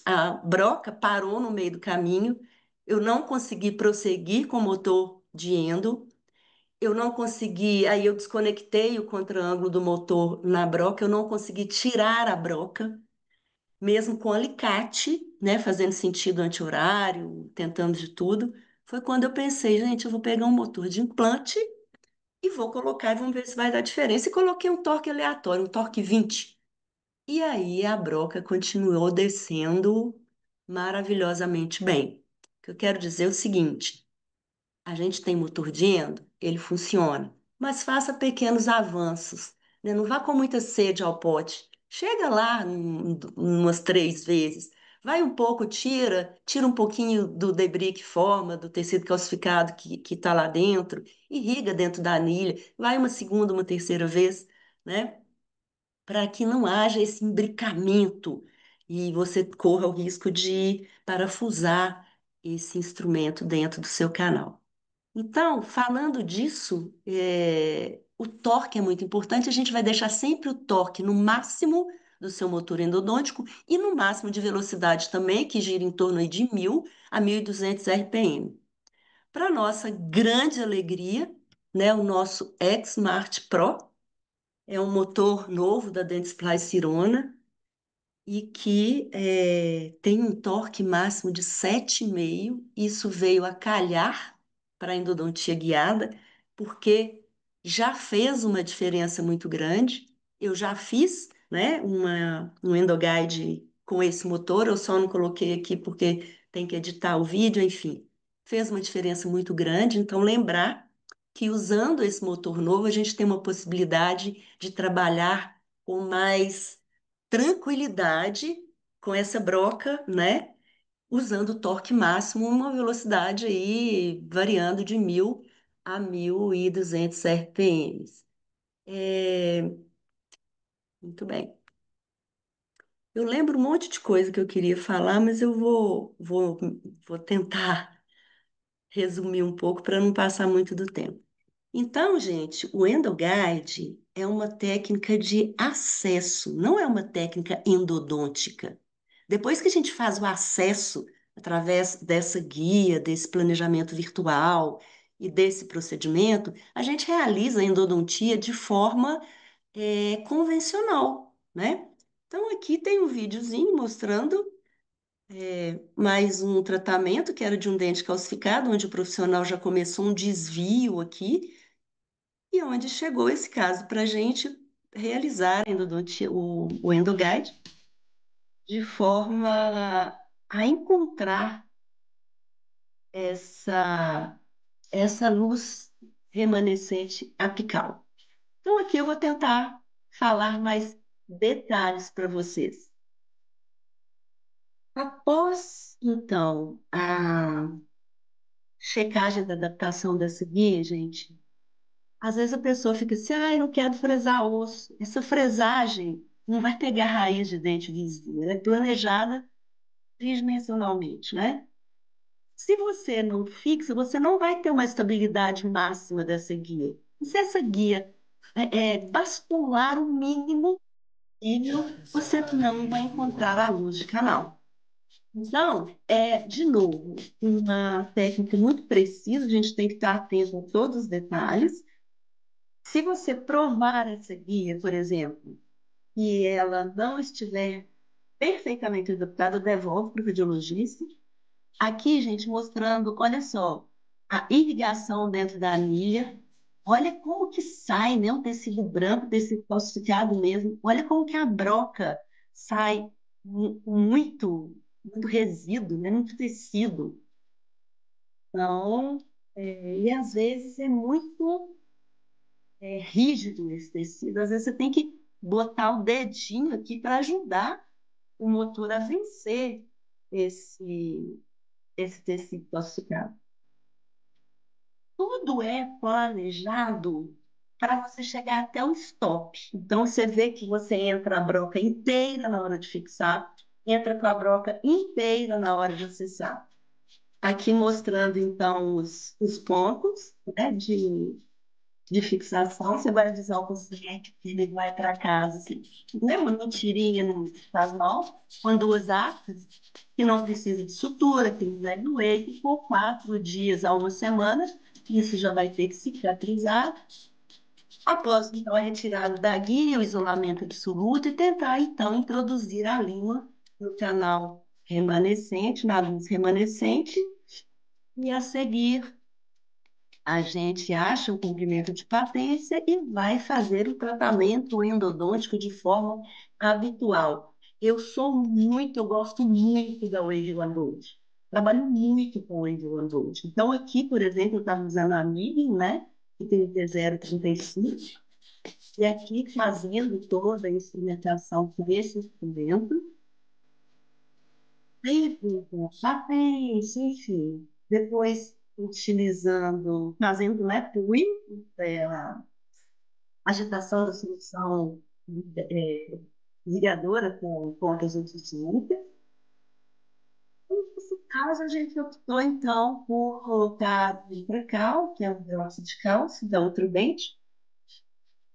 a broca parou no meio do caminho, eu não consegui prosseguir com o motor de endo, eu não consegui, aí eu desconectei o contra-ângulo do motor na broca, eu não consegui tirar a broca, mesmo com alicate, né, fazendo sentido anti-horário, tentando de tudo. Foi quando eu pensei, gente, eu vou pegar um motor de implante e vou colocar e vamos ver se vai dar diferença. E coloquei um torque aleatório, um torque 20. E aí a broca continuou descendo maravilhosamente bem. O que eu quero dizer é o seguinte: a gente tem motor de endo, ele funciona, mas faça pequenos avanços, né? Não vá com muita sede ao pote. Chega lá umas 3 vezes, vai um pouco, tira um pouquinho do debris que forma, do tecido calcificado que está lá dentro, irriga dentro da anilha, vai uma segunda, uma terceira vez, né? Para que não haja esse imbricamento e você corra o risco de parafusar esse instrumento dentro do seu canal. Então, falando disso, o torque é muito importante. A gente vai deixar sempre o torque no máximo do seu motor endodôntico e no máximo de velocidade também, que gira em torno aí de 1.000 a 1.200 RPM. Para nossa grande alegria, né, o nosso X-Mart Pro é um motor novo da Dentsply Sirona e que tem um torque máximo de 7,5. Isso veio a calhar para a endodontia guiada, porque já fez uma diferença muito grande. Eu já fiz, né, um endoguide com esse motor, eu só não coloquei aqui porque tem que editar o vídeo, enfim. Fez uma diferença muito grande, então lembrar que usando esse motor novo, a gente tem uma possibilidade de trabalhar com mais tranquilidade com essa broca, né? Usando o torque máximo, uma velocidade aí variando de 1.000 a 1.200 RPMs. É, muito bem. Eu lembro um monte de coisa que eu queria falar, mas eu vou tentar resumir um pouco para não passar muito do tempo. Então, gente, o endoguide é uma técnica de acesso, não é uma técnica endodôntica. Depois que a gente faz o acesso através dessa guia, desse planejamento virtual e desse procedimento, a gente realiza a endodontia de forma convencional, né? Então, aqui tem um videozinho mostrando mais um tratamento que era de um dente calcificado, onde o profissional já começou um desvio aqui e onde chegou esse caso para a gente realizar o endoguide de forma a encontrar essa, essa luz remanescente apical. Então, aqui eu vou tentar falar mais detalhes para vocês. Após, então, checagem da adaptação dessa guia, gente, às vezes a pessoa fica assim, ah, eu não quero fresar osso. Essa fresagem não vai pegar raiz de dente vizinho, ela é planejada tridimensionalmente, né? Se você não fixa, você não vai ter uma estabilidade máxima dessa guia. E se essa guia bascular o mínimo possível, você não vai encontrar a luz de canal. Então, de novo, uma técnica muito precisa, a gente tem que estar atento a todos os detalhes. Se você provar essa guia, por exemplo, e ela não estiver perfeitamente adaptada, devolve para o radiologista. Aqui, gente, mostrando, olha só, a irrigação dentro da anilha. Olha como que sai, né? Um tecido branco, tecido falsificado mesmo. Olha como que a broca sai muito, muito resíduo, né? Muito tecido. Então, e às vezes é muito rígido esse tecido. Às vezes você tem que botar o dedinho aqui para ajudar o motor a vencer esse, esse tecido falsificado. Tudo é planejado para você chegar até o stop. Então, você vê que você entra a broca inteira na hora de fixar, entra com a broca inteira na hora de acessar. Aqui mostrando, então, os pontos, né, de fixação. Você vai avisar o paciente que ele vai para casa. Assim, não é uma mentirinha, não faz mal. Quando usar, que não precisa de sutura, que não vai doer, que por 4 dias a uma semana, isso já vai ter que cicatrizar. Após, então, a retirada da guia, o isolamento absoluto e tentar, então, introduzir a língua no canal remanescente, na luz remanescente, e a seguir a gente acha o cumprimento de patência e vai fazer o tratamento endodôntico de forma habitual. Eu gosto muito da Wave One Gold. Trabalho muito com Wave One Gold. Então, aqui, por exemplo, eu estava usando a Miriam, né? Que tem T035, e aqui fazendo toda a instrumentação com esse instrumento. Sempre com patente, enfim. Depois, utilizando, fazendo, né, PUI, a agitação da solução é, ligadora com pontas antiquímicas. Nesse caso, a gente optou, então, por colocar Intracal, que é um peróxido de cálcio, da Ultrabent.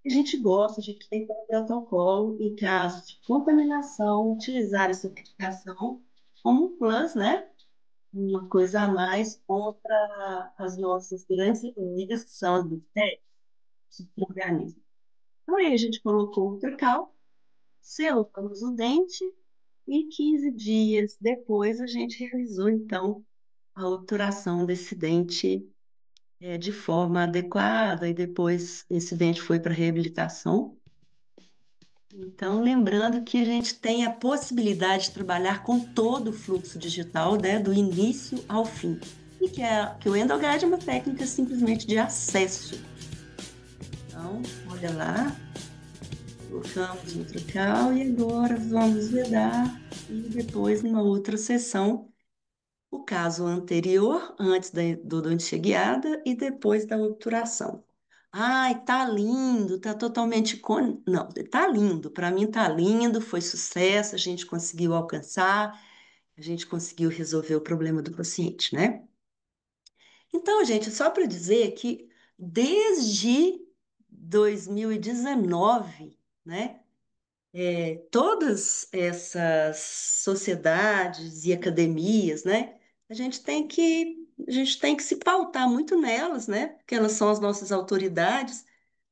A gente gosta, a gente tem como protocolo, em caso de contaminação, utilizar essa aplicação como um plus, né? Uma coisa a mais contra as nossas grandes inimigas, que são as bactérias, os organismos. Então, aí a gente colocou o Tracal, selamos o dente e 15 dias depois a gente realizou, então, a obturação desse dente de forma adequada e depois esse dente foi para reabilitação. Então, lembrando que a gente tem a possibilidade de trabalhar com todo o fluxo digital, né, do início ao fim. E que o EndoGuide é uma técnica simplesmente de acesso. Então, olha lá, colocamos no tracal e agora vamos vedar e depois, numa outra sessão, o caso anterior, antes da endodontia guiada e depois da obturação. Ai, tá lindo, tá totalmente Não, tá lindo, para mim tá lindo, foi sucesso, a gente conseguiu alcançar, a gente conseguiu resolver o problema do paciente, né? Então, gente, só para dizer que desde 2019, né, todas essas sociedades e academias, né, a gente tem que se pautar muito nelas, né, porque elas são as nossas autoridades,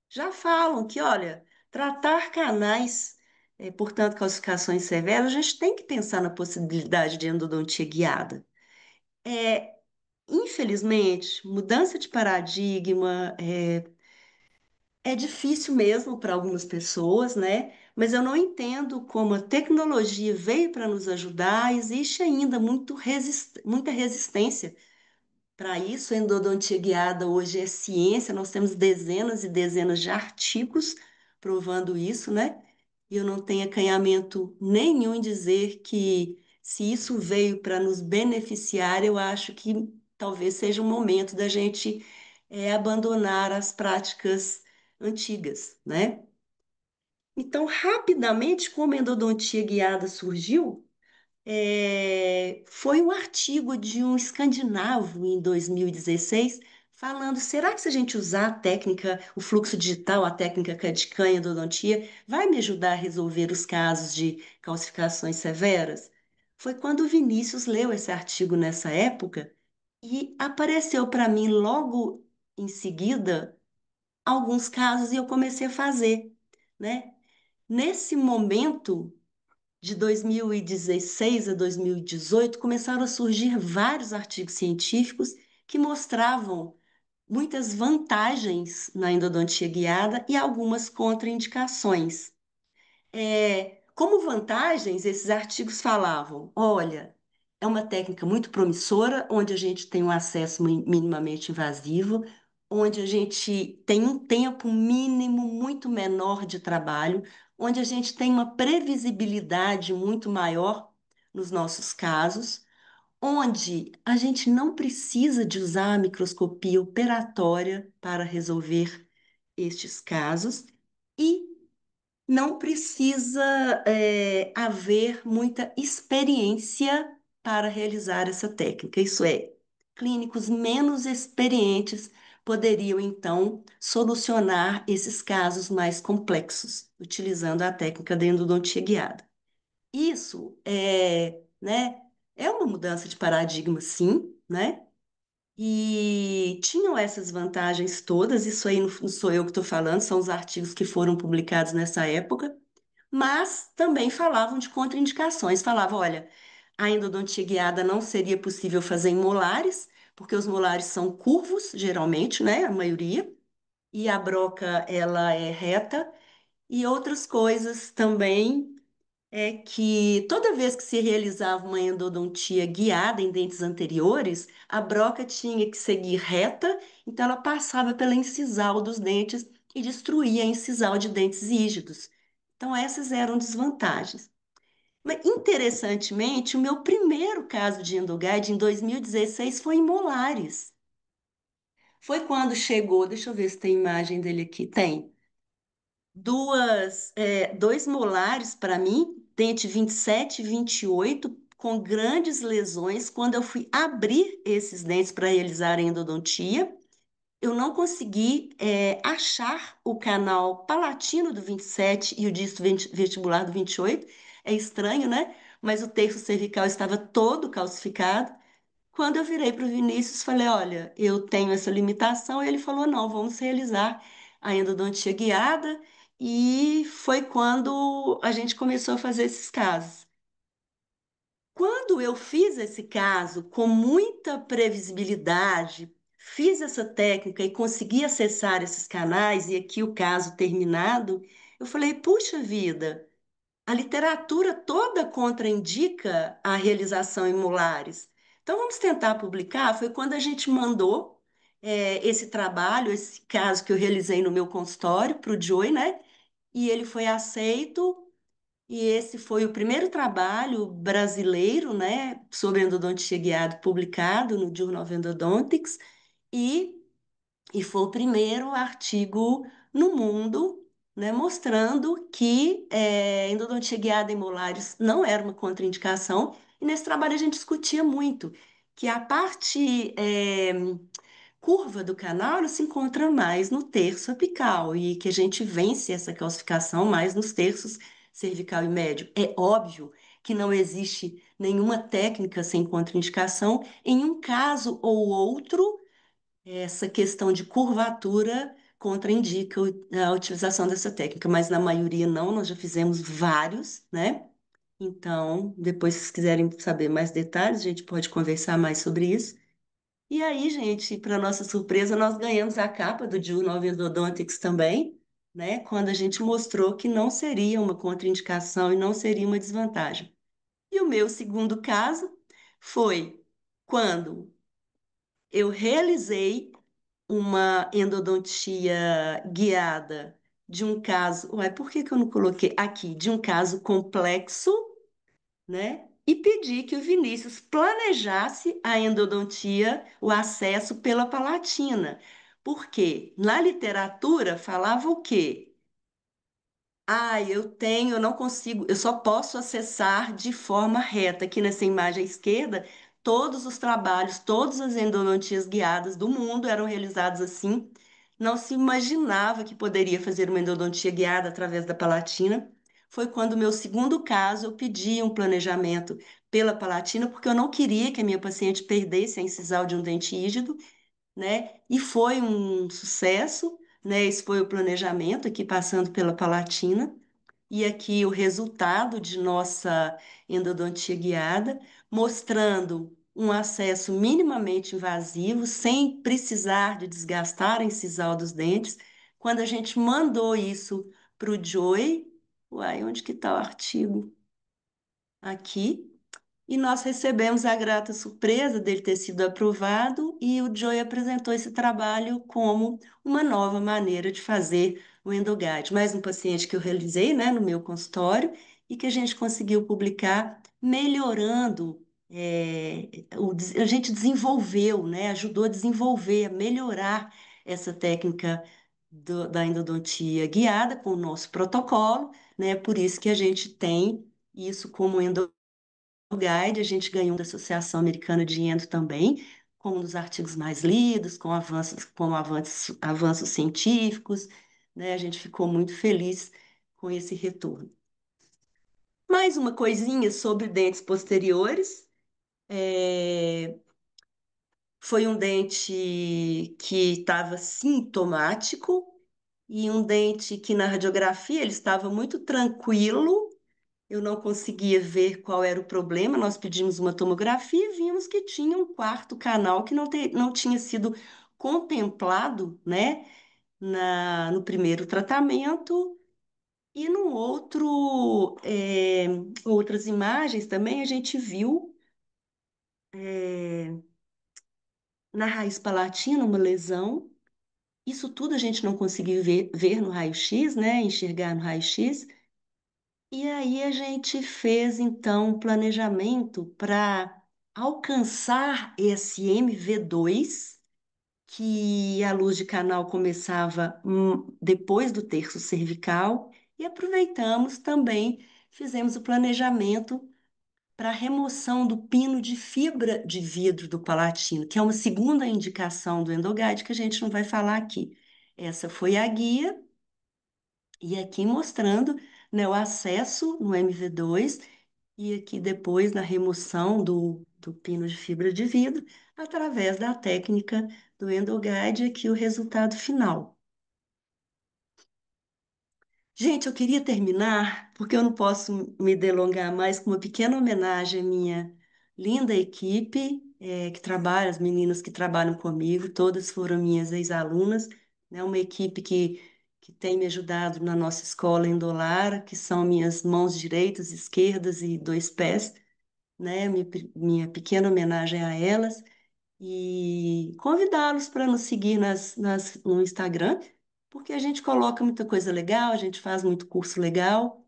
já falam que, olha, tratar canais, portanto, calcificações severas, a gente tem que pensar na possibilidade de endodontia guiada. É, infelizmente, mudança de paradigma é difícil mesmo para algumas pessoas, né? Mas eu não entendo como a tecnologia veio para nos ajudar, existe ainda muita resistência para isso. A endodontia guiada hoje é ciência, nós temos dezenas e dezenas de artigos provando isso, né? E eu não tenho acanhamento nenhum em dizer que se isso veio para nos beneficiar, eu acho que talvez seja o momento da gente abandonar as práticas antigas, né? Então, rapidamente, como a endodontia guiada surgiu, foi um artigo de um escandinavo em 2016 falando: será que se a gente usar a técnica, o fluxo digital, a técnica CAD/CAM endodontia, vai me ajudar a resolver os casos de calcificações severas? Foi quando o Vinícius leu esse artigo nessa época e apareceu para mim logo em seguida alguns casos e eu comecei a fazer, né? Nesse momento de 2016 a 2018, começaram a surgir vários artigos científicos que mostravam muitas vantagens na endodontia guiada e algumas contraindicações. Como vantagens, esses artigos falavam: olha, é uma técnica muito promissora, onde a gente tem um acesso minimamente invasivo, onde a gente tem um tempo mínimo muito menor de trabalho, onde a gente tem uma previsibilidade muito maior nos nossos casos, onde a gente não precisa de usar a microscopia operatória para resolver estes casos. E não precisa haver muita experiência para realizar essa técnica. Isso é, clínicos menos experientes poderiam, então, solucionar esses casos mais complexos, utilizando a técnica da endodontia guiada. Isso é uma mudança de paradigma, sim, né? E tinham essas vantagens todas, isso aí não sou eu que estou falando, são os artigos que foram publicados nessa época, mas também falavam de contraindicações. Falavam, olha, a endodontia guiada não seria possível fazer em molares, porque os molares são curvos, geralmente, né, a maioria, e a broca, ela é reta, e outras coisas também é que toda vez que se realizava uma endodontia guiada em dentes anteriores, a broca tinha que seguir reta, então ela passava pela incisal dos dentes e destruía a incisal de dentes rígidos. Então, essas eram desvantagens. Mas, interessantemente, o meu primeiro caso de endoguide em 2016 foi em molares. Foi quando chegou, deixa eu ver se tem imagem dele aqui. Tem dois molares para mim, dente 27 e 28, com grandes lesões. Quando eu fui abrir esses dentes para realizar a endodontia, eu não consegui achar o canal palatino do 27 e o disco vestibular do 28. É estranho, né? Mas o terço cervical estava todo calcificado. Quando eu virei para o Vinícius, falei: olha, eu tenho essa limitação. E ele falou: não, vamos realizar a endodontia guiada. E foi quando a gente começou a fazer esses casos. Quando eu fiz esse caso com muita previsibilidade, fiz essa técnica e consegui acessar esses canais, e aqui o caso terminado, eu falei: puxa vida, a literatura toda contraindica a realização em molares. Então, vamos tentar publicar. Foi quando a gente mandou esse trabalho, esse caso que eu realizei no meu consultório para o Joey, né? E ele foi aceito. E esse foi o primeiro trabalho brasileiro, né, sobre endodontia guiada publicado no Journal of Endodontics. E foi o primeiro artigo no mundo, né, mostrando que endodontia guiada em molares não era uma contraindicação. E nesse trabalho a gente discutia muito que a parte curva do canal ela se encontra mais no terço apical e que a gente vence essa calcificação mais nos terços cervical e médio. É óbvio que não existe nenhuma técnica sem contraindicação. Em um caso ou outro, essa questão de curvatura contraindica a utilização dessa técnica, mas na maioria não, nós já fizemos vários, né? Então, depois, se vocês quiserem saber mais detalhes, a gente pode conversar mais sobre isso. E aí, gente, para nossa surpresa, nós ganhamos a capa do Journal of Endodontics também, né? Quando a gente mostrou que não seria uma contraindicação e não seria uma desvantagem. E o meu segundo caso foi quando eu realizei uma endodontia guiada de um caso. Ué, por que que eu não coloquei aqui? De um caso complexo, né? e pedi que o Vinícius planejasse a endodontia, o acesso pela palatina. Porque na literatura falava o quê? Ah, eu não consigo, eu só posso acessar de forma reta. Aqui nessa imagem à esquerda, todos os trabalhos, todas as endodontias guiadas do mundo eram realizados assim. Não se imaginava que poderia fazer uma endodontia guiada através da Palatina. Foi quando, meu segundo caso, eu pedi um planejamento pela Palatina, porque eu não queria que a minha paciente perdesse a incisal de um dente rígido, né? E foi um sucesso, né? Esse foi o planejamento aqui passando pela Palatina. E aqui o resultado de nossa endodontia guiada, mostrando um acesso minimamente invasivo, sem precisar de desgastar a incisal dos dentes. Quando a gente mandou isso para o Joey, uai, onde que está o artigo? Aqui. E nós recebemos a grata surpresa dele ter sido aprovado e o Joey apresentou esse trabalho como uma nova maneira de fazer o endoguide. Mais um paciente que eu realizei, né, no meu consultório e que a gente conseguiu publicar melhorando, a gente desenvolveu, né, ajudou a desenvolver, a melhorar essa técnica da endodontia guiada com o nosso protocolo, né, por isso que a gente tem isso como Guide, a gente ganhou da Associação Americana de Endo também, como um dos artigos mais lidos, com avanços científicos, né? A gente ficou muito feliz com esse retorno. Mais uma coisinha sobre dentes posteriores. é, Foi um dente que estava sintomático e um dente que na radiografia ele estava muito tranquilo. Eu não conseguia ver qual era o problema. Nós pedimos uma tomografia e vimos que tinha um quarto canal que não tinha sido contemplado, né, no primeiro tratamento. E no outras imagens também a gente viu na raiz palatina uma lesão. Isso tudo a gente não conseguiu ver no raio-x, né, enxergar no raio-x. E aí a gente fez então um planejamento para alcançar esse MV2, que a luz de canal começava depois do terço cervical, e aproveitamos também, fizemos o planejamento para remoção do pino de fibra de vidro do palatino, que é uma segunda indicação do endoguide que a gente não vai falar aqui. Essa foi a guia e aqui mostrando, né, o acesso no MV2 e aqui depois na remoção do pino de fibra de vidro através da técnica do EndoGuide, aqui o resultado final. Gente, eu queria terminar, porque eu não posso me delongar mais, com uma pequena homenagem à minha linda equipe, que trabalha, as meninas que trabalham comigo, todas foram minhas ex-alunas, né? Uma equipe que tem me ajudado na nossa escola Endolar, que são minhas mãos direitas, esquerdas e dois pés, né? Minha pequena homenagem a elas e convidá-los para nos seguir no Instagram, porque a gente coloca muita coisa legal, a gente faz muito curso legal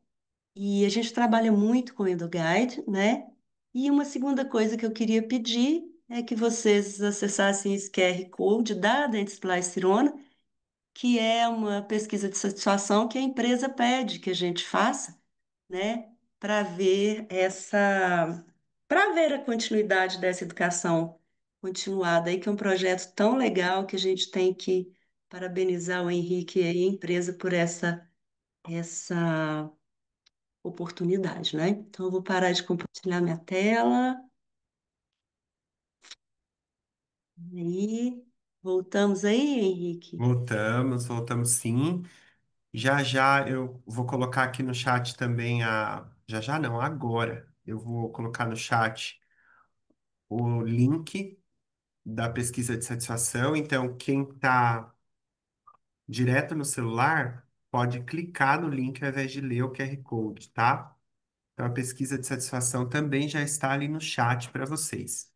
e a gente trabalha muito com o EduGuide, né? E uma segunda coisa que eu queria pedir é que vocês acessassem esse QR Code da Dentsply Sirona, que é uma pesquisa de satisfação que a empresa pede que a gente faça, né, para ver a continuidade dessa educação continuada aí, que é um projeto tão legal que a gente tem que parabenizar o Henrique e a empresa por essa oportunidade, né? Então, eu vou parar de compartilhar minha tela. Aí, voltamos aí, Henrique? Voltamos sim. Já já eu vou colocar aqui no chat também Já já não, agora. Eu vou colocar no chat o link da pesquisa de satisfação. Então, quem está direto no celular pode clicar no link ao invés de ler o QR Code, tá? Então, a pesquisa de satisfação também já está ali no chat para vocês.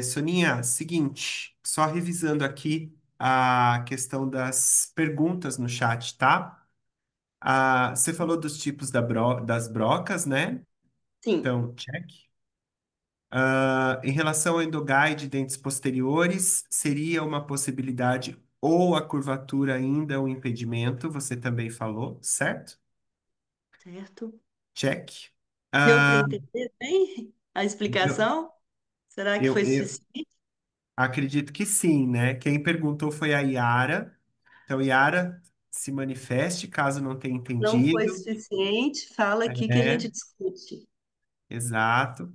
Soninha, seguinte, só revisando aqui a questão das perguntas no chat, tá? Você falou dos tipos das brocas, né? Sim, Então, check. Em relação ao endoguide de dentes posteriores, seria uma possibilidade ou a curvatura ainda é um impedimento, você também falou, certo? certo. Check. Deu para Ah, entender bem a eu, explicação? Será que eu, foi eu suficiente? acredito que sim, né? Quem perguntou foi a Yara. Então, Yara, se manifeste caso não tenha Não foi entendido. suficiente? Fala aqui que a gente É, discute. exato.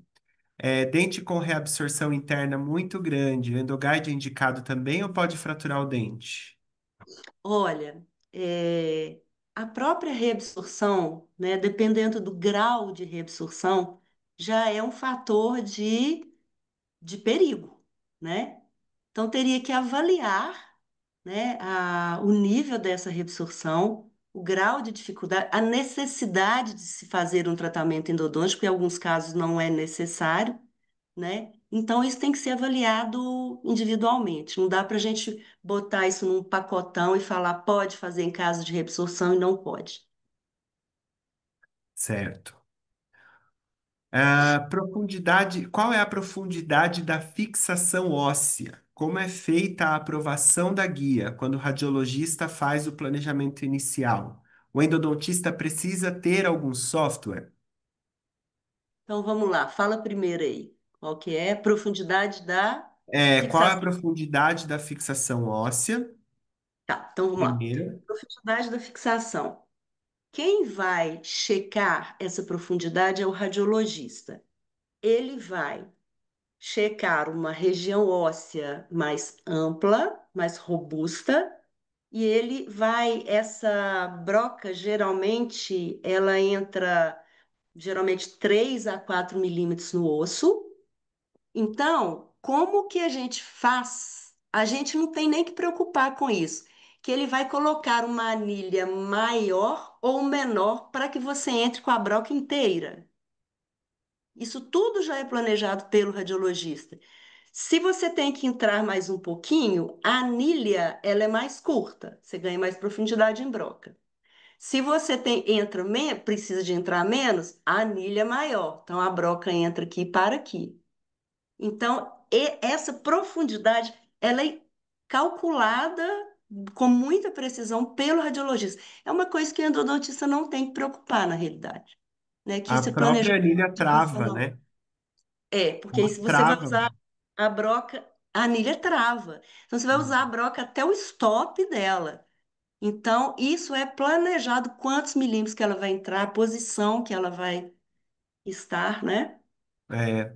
Dente com reabsorção interna muito grande. O endoguide é indicado também ou pode fraturar o dente? Olha, a própria reabsorção, né, dependendo do grau de reabsorção, já é um fator de perigo, né? Então, teria que avaliar, né, o nível dessa reabsorção, o grau de dificuldade, a necessidade de se fazer um tratamento endodôntico, em alguns casos não é necessário, né? Então, isso tem que ser avaliado individualmente. Não dá para a gente botar isso num pacotão e falar pode fazer em caso de reabsorção e não pode. Certo. Profundidade, qual é a profundidade da fixação óssea? Como é feita a aprovação da guia quando o radiologista faz o planejamento inicial? O endodontista precisa ter algum software? Então, vamos lá, fala primeiro aí. Qual que é a profundidade da Qual é a fixação? profundidade da fixação óssea? Tá, então vamos lá. Primeiro. Profundidade da fixação. Quem vai checar essa profundidade é o radiologista. Ele vai checar uma região óssea mais ampla, mais robusta, e ele vai, essa broca geralmente, ela entra geralmente 3 a 4 milímetros no osso. Então, como que a gente faz? A gente não tem nem que preocupar com isso, que ele vai colocar uma anilha maior ou menor para que você entre com a broca inteira. Isso tudo já é planejado pelo radiologista. Se você tem que entrar mais um pouquinho, a anilha ela é mais curta, você ganha mais profundidade em broca. Se você precisa de entrar menos, a anilha é maior, então a broca entra aqui para aqui. Então, essa profundidade ela é calculada com muita precisão pelo radiologista. É uma coisa que o endodontista não tem que preocupar na realidade, né? Que A isso é própria planejado anilha de uma trava, forma. né? Porque aí Ela se você vai trava. usar a broca, a anilha trava. Então, você vai usar a broca até o stop dela. Então, isso é planejado quantos milímetros que ela vai entrar, a posição que ela vai estar, né?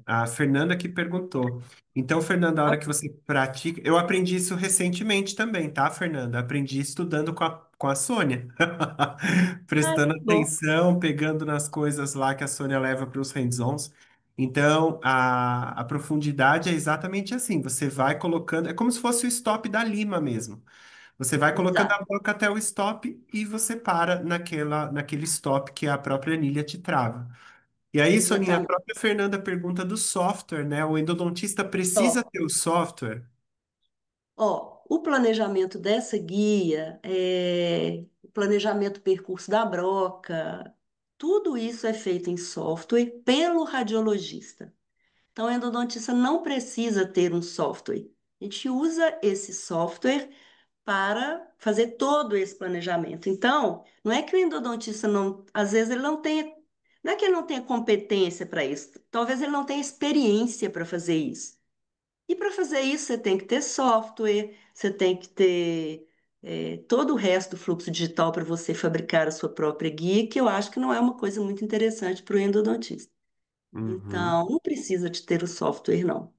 A Fernanda que perguntou. Então, Fernanda, a hora que você pratica. Eu aprendi isso recentemente também, tá, Fernanda? Aprendi estudando com a Sônia. Ah, Prestando que bom. atenção, pegando nas coisas lá que a Sônia leva para os hands-ons. Então, a profundidade é exatamente assim. Você vai colocando. É como se fosse o stop da lima mesmo. Você vai colocando Exato, a boca até o stop e você para naquele stop que a própria anilha te trava. E aí, Soninha, a exatamente. própria Fernanda pergunta do software, né? O endodontista precisa Ó, ter o software? o planejamento dessa guia, o planejamento do percurso da broca, tudo isso é feito em software pelo radiologista. Então, o endodontista não precisa ter um software. A gente usa esse software para fazer todo esse planejamento. Então, não é que o endodontista não, às vezes ele não tenha, não é que ele não tenha competência para isso, talvez ele não tenha experiência para fazer isso. E para fazer isso, você tem que ter software, você tem que ter todo o resto do fluxo digital para você fabricar a sua própria guia, que eu acho que não é uma coisa muito interessante para o endodontista. Uhum. Então, não precisa de ter o software, não.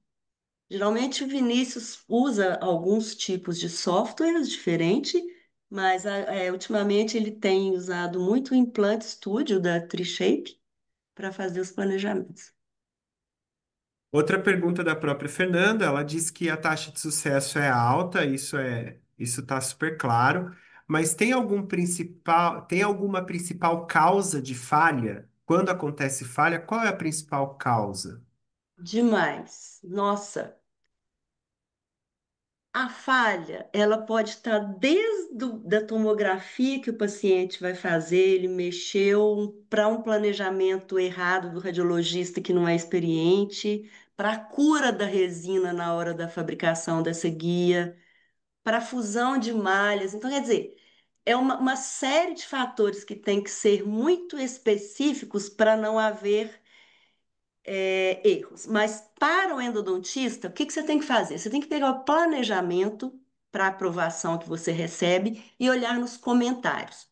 Geralmente o Vinícius usa alguns tipos de softwares diferentes, mas ultimamente ele tem usado muito o Implant Studio da Trishape para fazer os planejamentos. Outra pergunta da própria Fernanda, ela diz que a taxa de sucesso é alta, isso está super claro, mas tem alguma principal causa de falha? Quando acontece falha, qual é a principal causa? Demais. Nossa, A falha, ela pode estar desde da tomografia que o paciente vai fazer, ele mexeu para um planejamento errado do radiologista que não é experiente, para a cura da resina na hora da fabricação dessa guia, para a fusão de malhas. Então, quer dizer, é uma série de fatores que tem que ser muito específicos para não haver erros. Mas para o endodontista, o que que você tem que fazer? Você tem que pegar o planejamento para aprovação que você recebe e olhar nos comentários.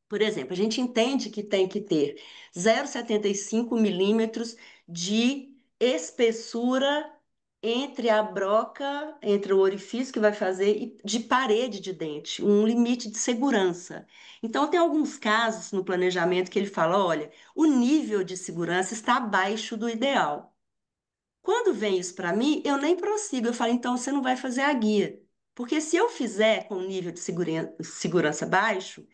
Por exemplo, a gente entende que tem que ter 0,75 milímetros de espessura entre a broca, entre o orifício que vai fazer e de parede de dente, um limite de segurança. Então, tem alguns casos no planejamento que ele fala: olha, o nível de segurança está abaixo do ideal. Quando vem isso para mim, eu nem prossigo. Eu falo, então você não vai fazer a guia. Porque se eu fizer com um nível de segurança baixo,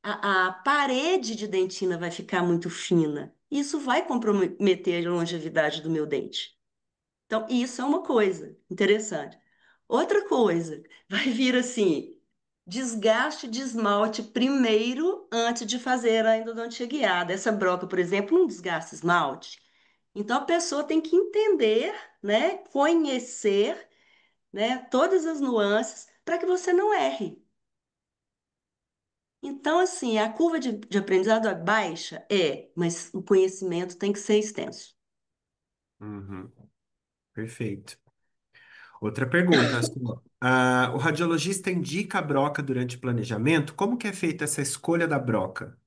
a parede de dentina vai ficar muito fina. Isso vai comprometer a longevidade do meu dente. Então, isso é uma coisa interessante. Outra coisa, vai vir assim, desgaste de esmalte primeiro antes de fazer a endodontia guiada. Essa broca, por exemplo, não desgasta esmalte. Então, a pessoa tem que entender, né, conhecer, né, todas as nuances para que você não erre. Então, assim, a curva de aprendizado é baixa? É, mas o conhecimento tem que ser extenso. Uhum, perfeito. Outra pergunta, sua. O radiologista indica a broca durante o planejamento? Como que é feita essa escolha da broca?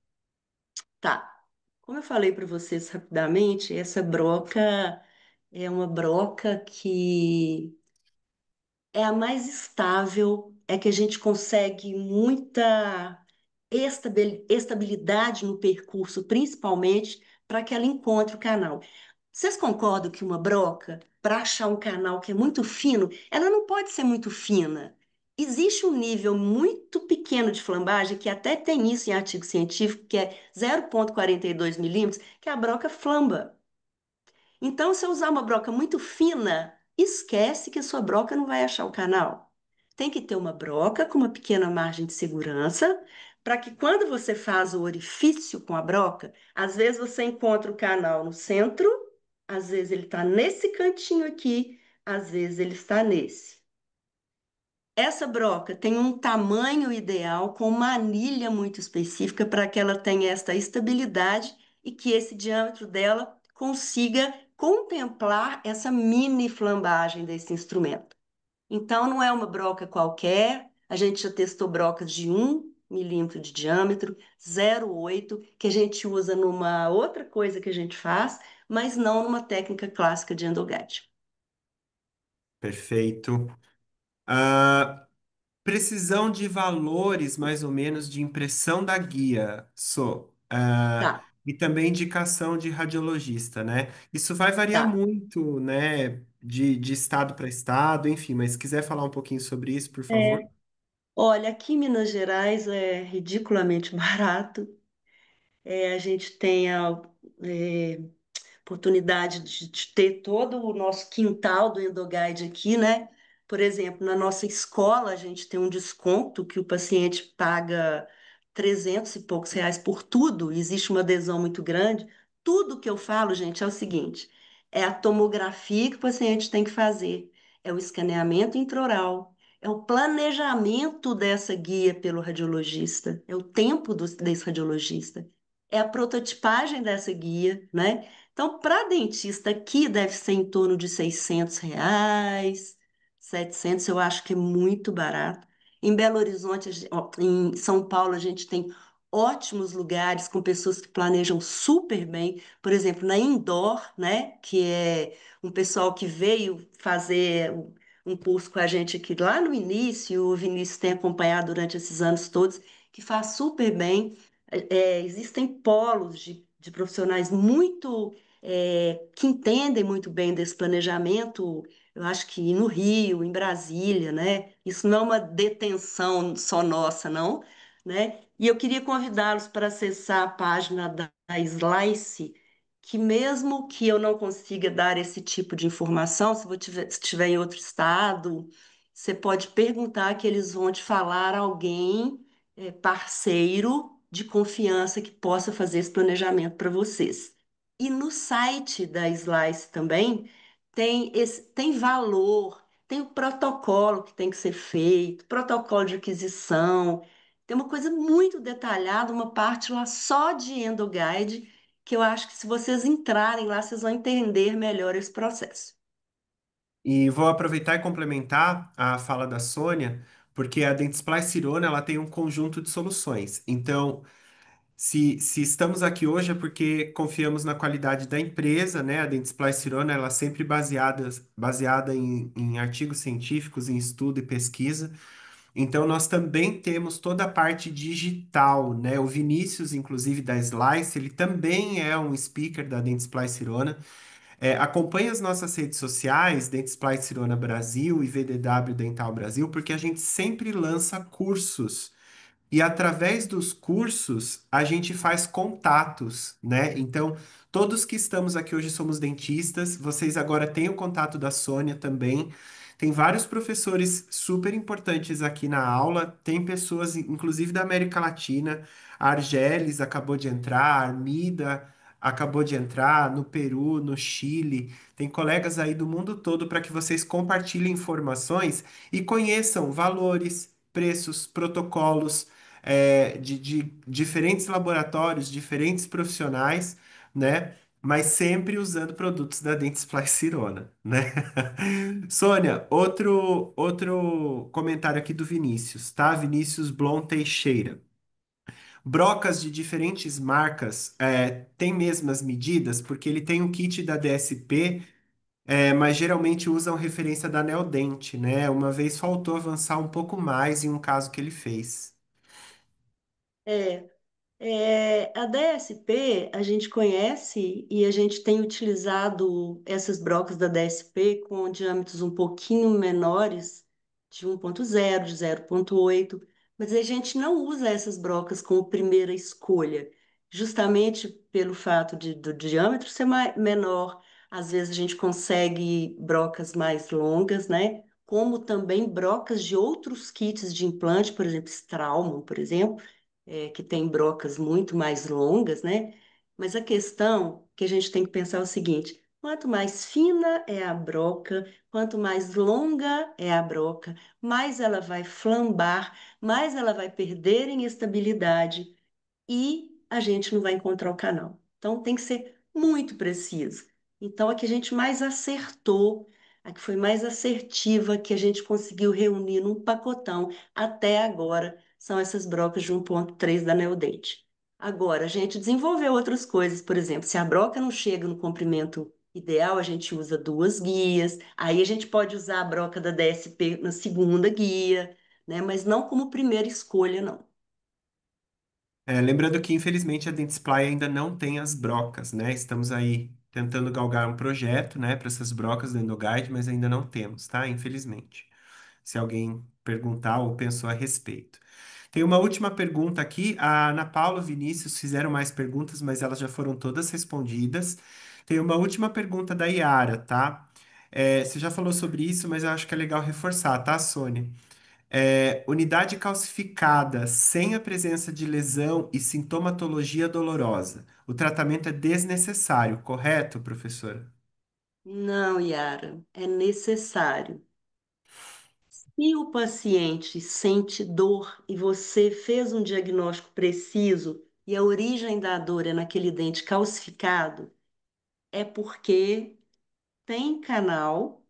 Tá. Como eu falei para vocês rapidamente, essa broca é uma broca que é a mais estável, é que a gente consegue muita estabilidade no percurso, principalmente para que ela encontre o canal. Vocês concordam que uma broca, para achar um canal que é muito fino, ela não pode ser muito fina? Existe um nível muito pequeno de flambagem, que até tem isso em artigo científico, que é 0,42 milímetros, que a broca flamba. Então, se eu usar uma broca muito fina, esquece que a sua broca não vai achar o canal. Tem que ter uma broca com uma pequena margem de segurança, para que quando você faz o orifício com a broca, às vezes você encontra o canal no centro, às vezes ele está nesse cantinho aqui, às vezes ele está nesse. Essa broca tem um tamanho ideal, com uma anilha muito específica, para que ela tenha esta estabilidade e que esse diâmetro dela consiga contemplar essa mini flambagem desse instrumento. Então, não é uma broca qualquer, a gente já testou brocas de 1 milímetro de diâmetro, 0,8, que a gente usa numa outra coisa que a gente faz, mas não numa técnica clássica de endogate. Perfeito. Ah, precisão de valores, mais ou menos, de impressão da guia, Tá, e também indicação de radiologista, né? Isso vai variar tá. muito, né, de estado para estado, enfim, mas se quiser falar um pouquinho sobre isso, por favor. Olha, aqui em Minas Gerais é ridiculamente barato. A gente tem a oportunidade de ter todo o nosso quintal do Endoguide aqui, né? Por exemplo, na nossa escola, a gente tem um desconto que o paciente paga 300 e poucos reais por tudo, existe uma adesão muito grande. Tudo que eu falo, gente, é o seguinte: é a tomografia que o paciente tem que fazer, é o escaneamento intraoral, é o planejamento dessa guia pelo radiologista, é o tempo desse radiologista, é a prototipagem dessa guia, né? Então, para dentista aqui deve ser em torno de R$ 600, 700, eu acho que é muito barato. Em Belo Horizonte, ó, em São Paulo, a gente tem ótimos lugares com pessoas que planejam super bem. Por exemplo, na Indoor, né, que é um pessoal que veio fazer um curso com a gente aqui lá no início, o Vinícius tem acompanhado durante esses anos todos, que faz super bem. Existem polos de profissionais muito que entendem muito bem desse planejamento, eu acho que no Rio, em Brasília, né? Isso não é uma detenção só nossa, não, né? E eu queria convidá-los para acessar a página da Slice, que mesmo que eu não consiga dar esse tipo de informação, se estiver em outro estado, você pode perguntar que eles vão te falar alguém, parceiro de confiança que possa fazer esse planejamento para vocês. E no site da Slice também tem valor, tem o protocolo que tem que ser feito, protocolo de aquisição, tem uma coisa muito detalhada, uma parte lá só de EndoGuide, que eu acho que se vocês entrarem lá, vocês vão entender melhor esse processo. E vou aproveitar e complementar a fala da Sônia, porque a Dentsply Sirona ela tem um conjunto de soluções. Então, se estamos aqui hoje é porque confiamos na qualidade da empresa, né? A Dentsply Sirona ela é sempre baseada em artigos científicos, em estudo e pesquisa. Então, nós também temos toda a parte digital, né? O Vinícius, inclusive, da Slice, ele também é um speaker da Dentsply Sirona. Acompanhe as nossas redes sociais, Dentsply Sirona Brasil e VDW Dental Brasil, porque a gente sempre lança cursos. E através dos cursos, a gente faz contatos, né? Então, todos que estamos aqui hoje somos dentistas. Vocês agora têm o contato da Sônia também. Tem vários professores super importantes aqui na aula. Tem pessoas, inclusive da América Latina. A Argelis acabou de entrar, a Armida acabou de entrar, no Peru, no Chile. Tem colegas aí do mundo todo para que vocês compartilhem informações e conheçam valores, preços, protocolos de diferentes laboratórios, diferentes profissionais, né? Mas sempre usando produtos da Dentsply Sirona, né? Sônia, outro comentário aqui do Vinícius, tá? Vinícius Blom Teixeira. Brocas de diferentes marcas têm mesmas medidas, porque ele tem um kit da DSP, mas geralmente usam referência da Neodent, né? Uma vez faltou avançar um pouco mais em um caso que ele fez. É, a DSP a gente conhece e a gente tem utilizado essas brocas da DSP com diâmetros um pouquinho menores, de 1,0, de 0,8, mas a gente não usa essas brocas como primeira escolha, justamente pelo fato do diâmetro ser menor. Às vezes a gente consegue brocas mais longas, né? Como também brocas de outros kits de implante, por exemplo, Straumann, por exemplo, que tem brocas muito mais longas, né? Mas a questão que a gente tem que pensar é o seguinte: quanto mais fina é a broca, quanto mais longa é a broca, mais ela vai flambar, mais ela vai perder em estabilidade e a gente não vai encontrar o canal. Então tem que ser muito preciso. Então a que a gente mais acertou, a que foi mais assertiva, que a gente conseguiu reunir num pacotão até agora, são essas brocas de 1,3 da Neodente. Agora, a gente desenvolveu outras coisas, por exemplo, se a broca não chega no comprimento ideal, a gente usa duas guias, aí a gente pode usar a broca da DSP na segunda guia, né? Mas não como primeira escolha, não. Lembrando que, infelizmente, a Dentsply ainda não tem as brocas, né? Estamos aí tentando galgar um projeto, né, para essas brocas do EndoGuide, mas ainda não temos, tá? Infelizmente. Se alguém perguntar ou pensou a respeito. Tem uma última pergunta aqui. A Ana Paula e o Vinícius fizeram mais perguntas, mas elas já foram todas respondidas. Tem uma última pergunta da Yara, tá? Você já falou sobre isso, mas eu acho que é legal reforçar, tá, Sônia? Unidade calcificada sem a presença de lesão e sintomatologia dolorosa. O tratamento é desnecessário, correto, professora? Não, Yara, é necessário. Se o paciente sente dor e você fez um diagnóstico preciso e a origem da dor é naquele dente calcificado, é porque tem canal,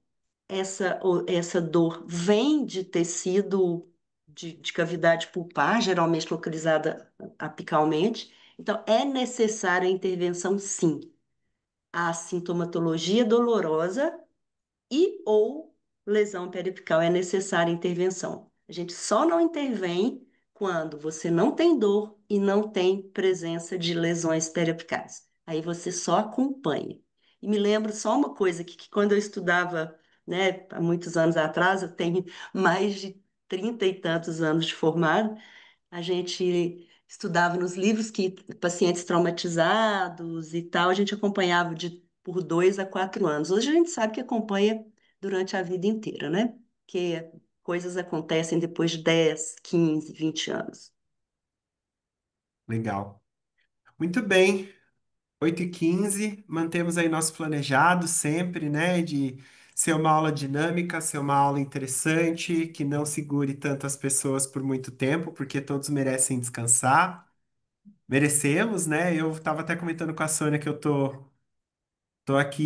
essa dor vem de tecido de cavidade pulpar, geralmente localizada apicalmente. Então, é necessária a intervenção, sim. A sintomatologia dolorosa e ou lesão periapical é necessária intervenção. A gente só não intervém quando você não tem dor e não tem presença de lesões periapicais. Aí você só acompanha. E me lembro só uma coisa que quando eu estudava, né, há muitos anos atrás, eu tenho mais de 30 e tantos anos de formado, a gente estudava nos livros que pacientes traumatizados e tal, a gente acompanhava por 2 a 4 anos. Hoje a gente sabe que acompanha durante a vida inteira, né? Que coisas acontecem depois de 10, 15, 20 anos. Legal. Muito bem. 8h15, mantemos aí nosso planejado sempre, né? De ser uma aula dinâmica, ser uma aula interessante, que não segure tantas pessoas por muito tempo, porque todos merecem descansar. Merecemos, né? Eu estava até comentando com a Sônia que eu tô aqui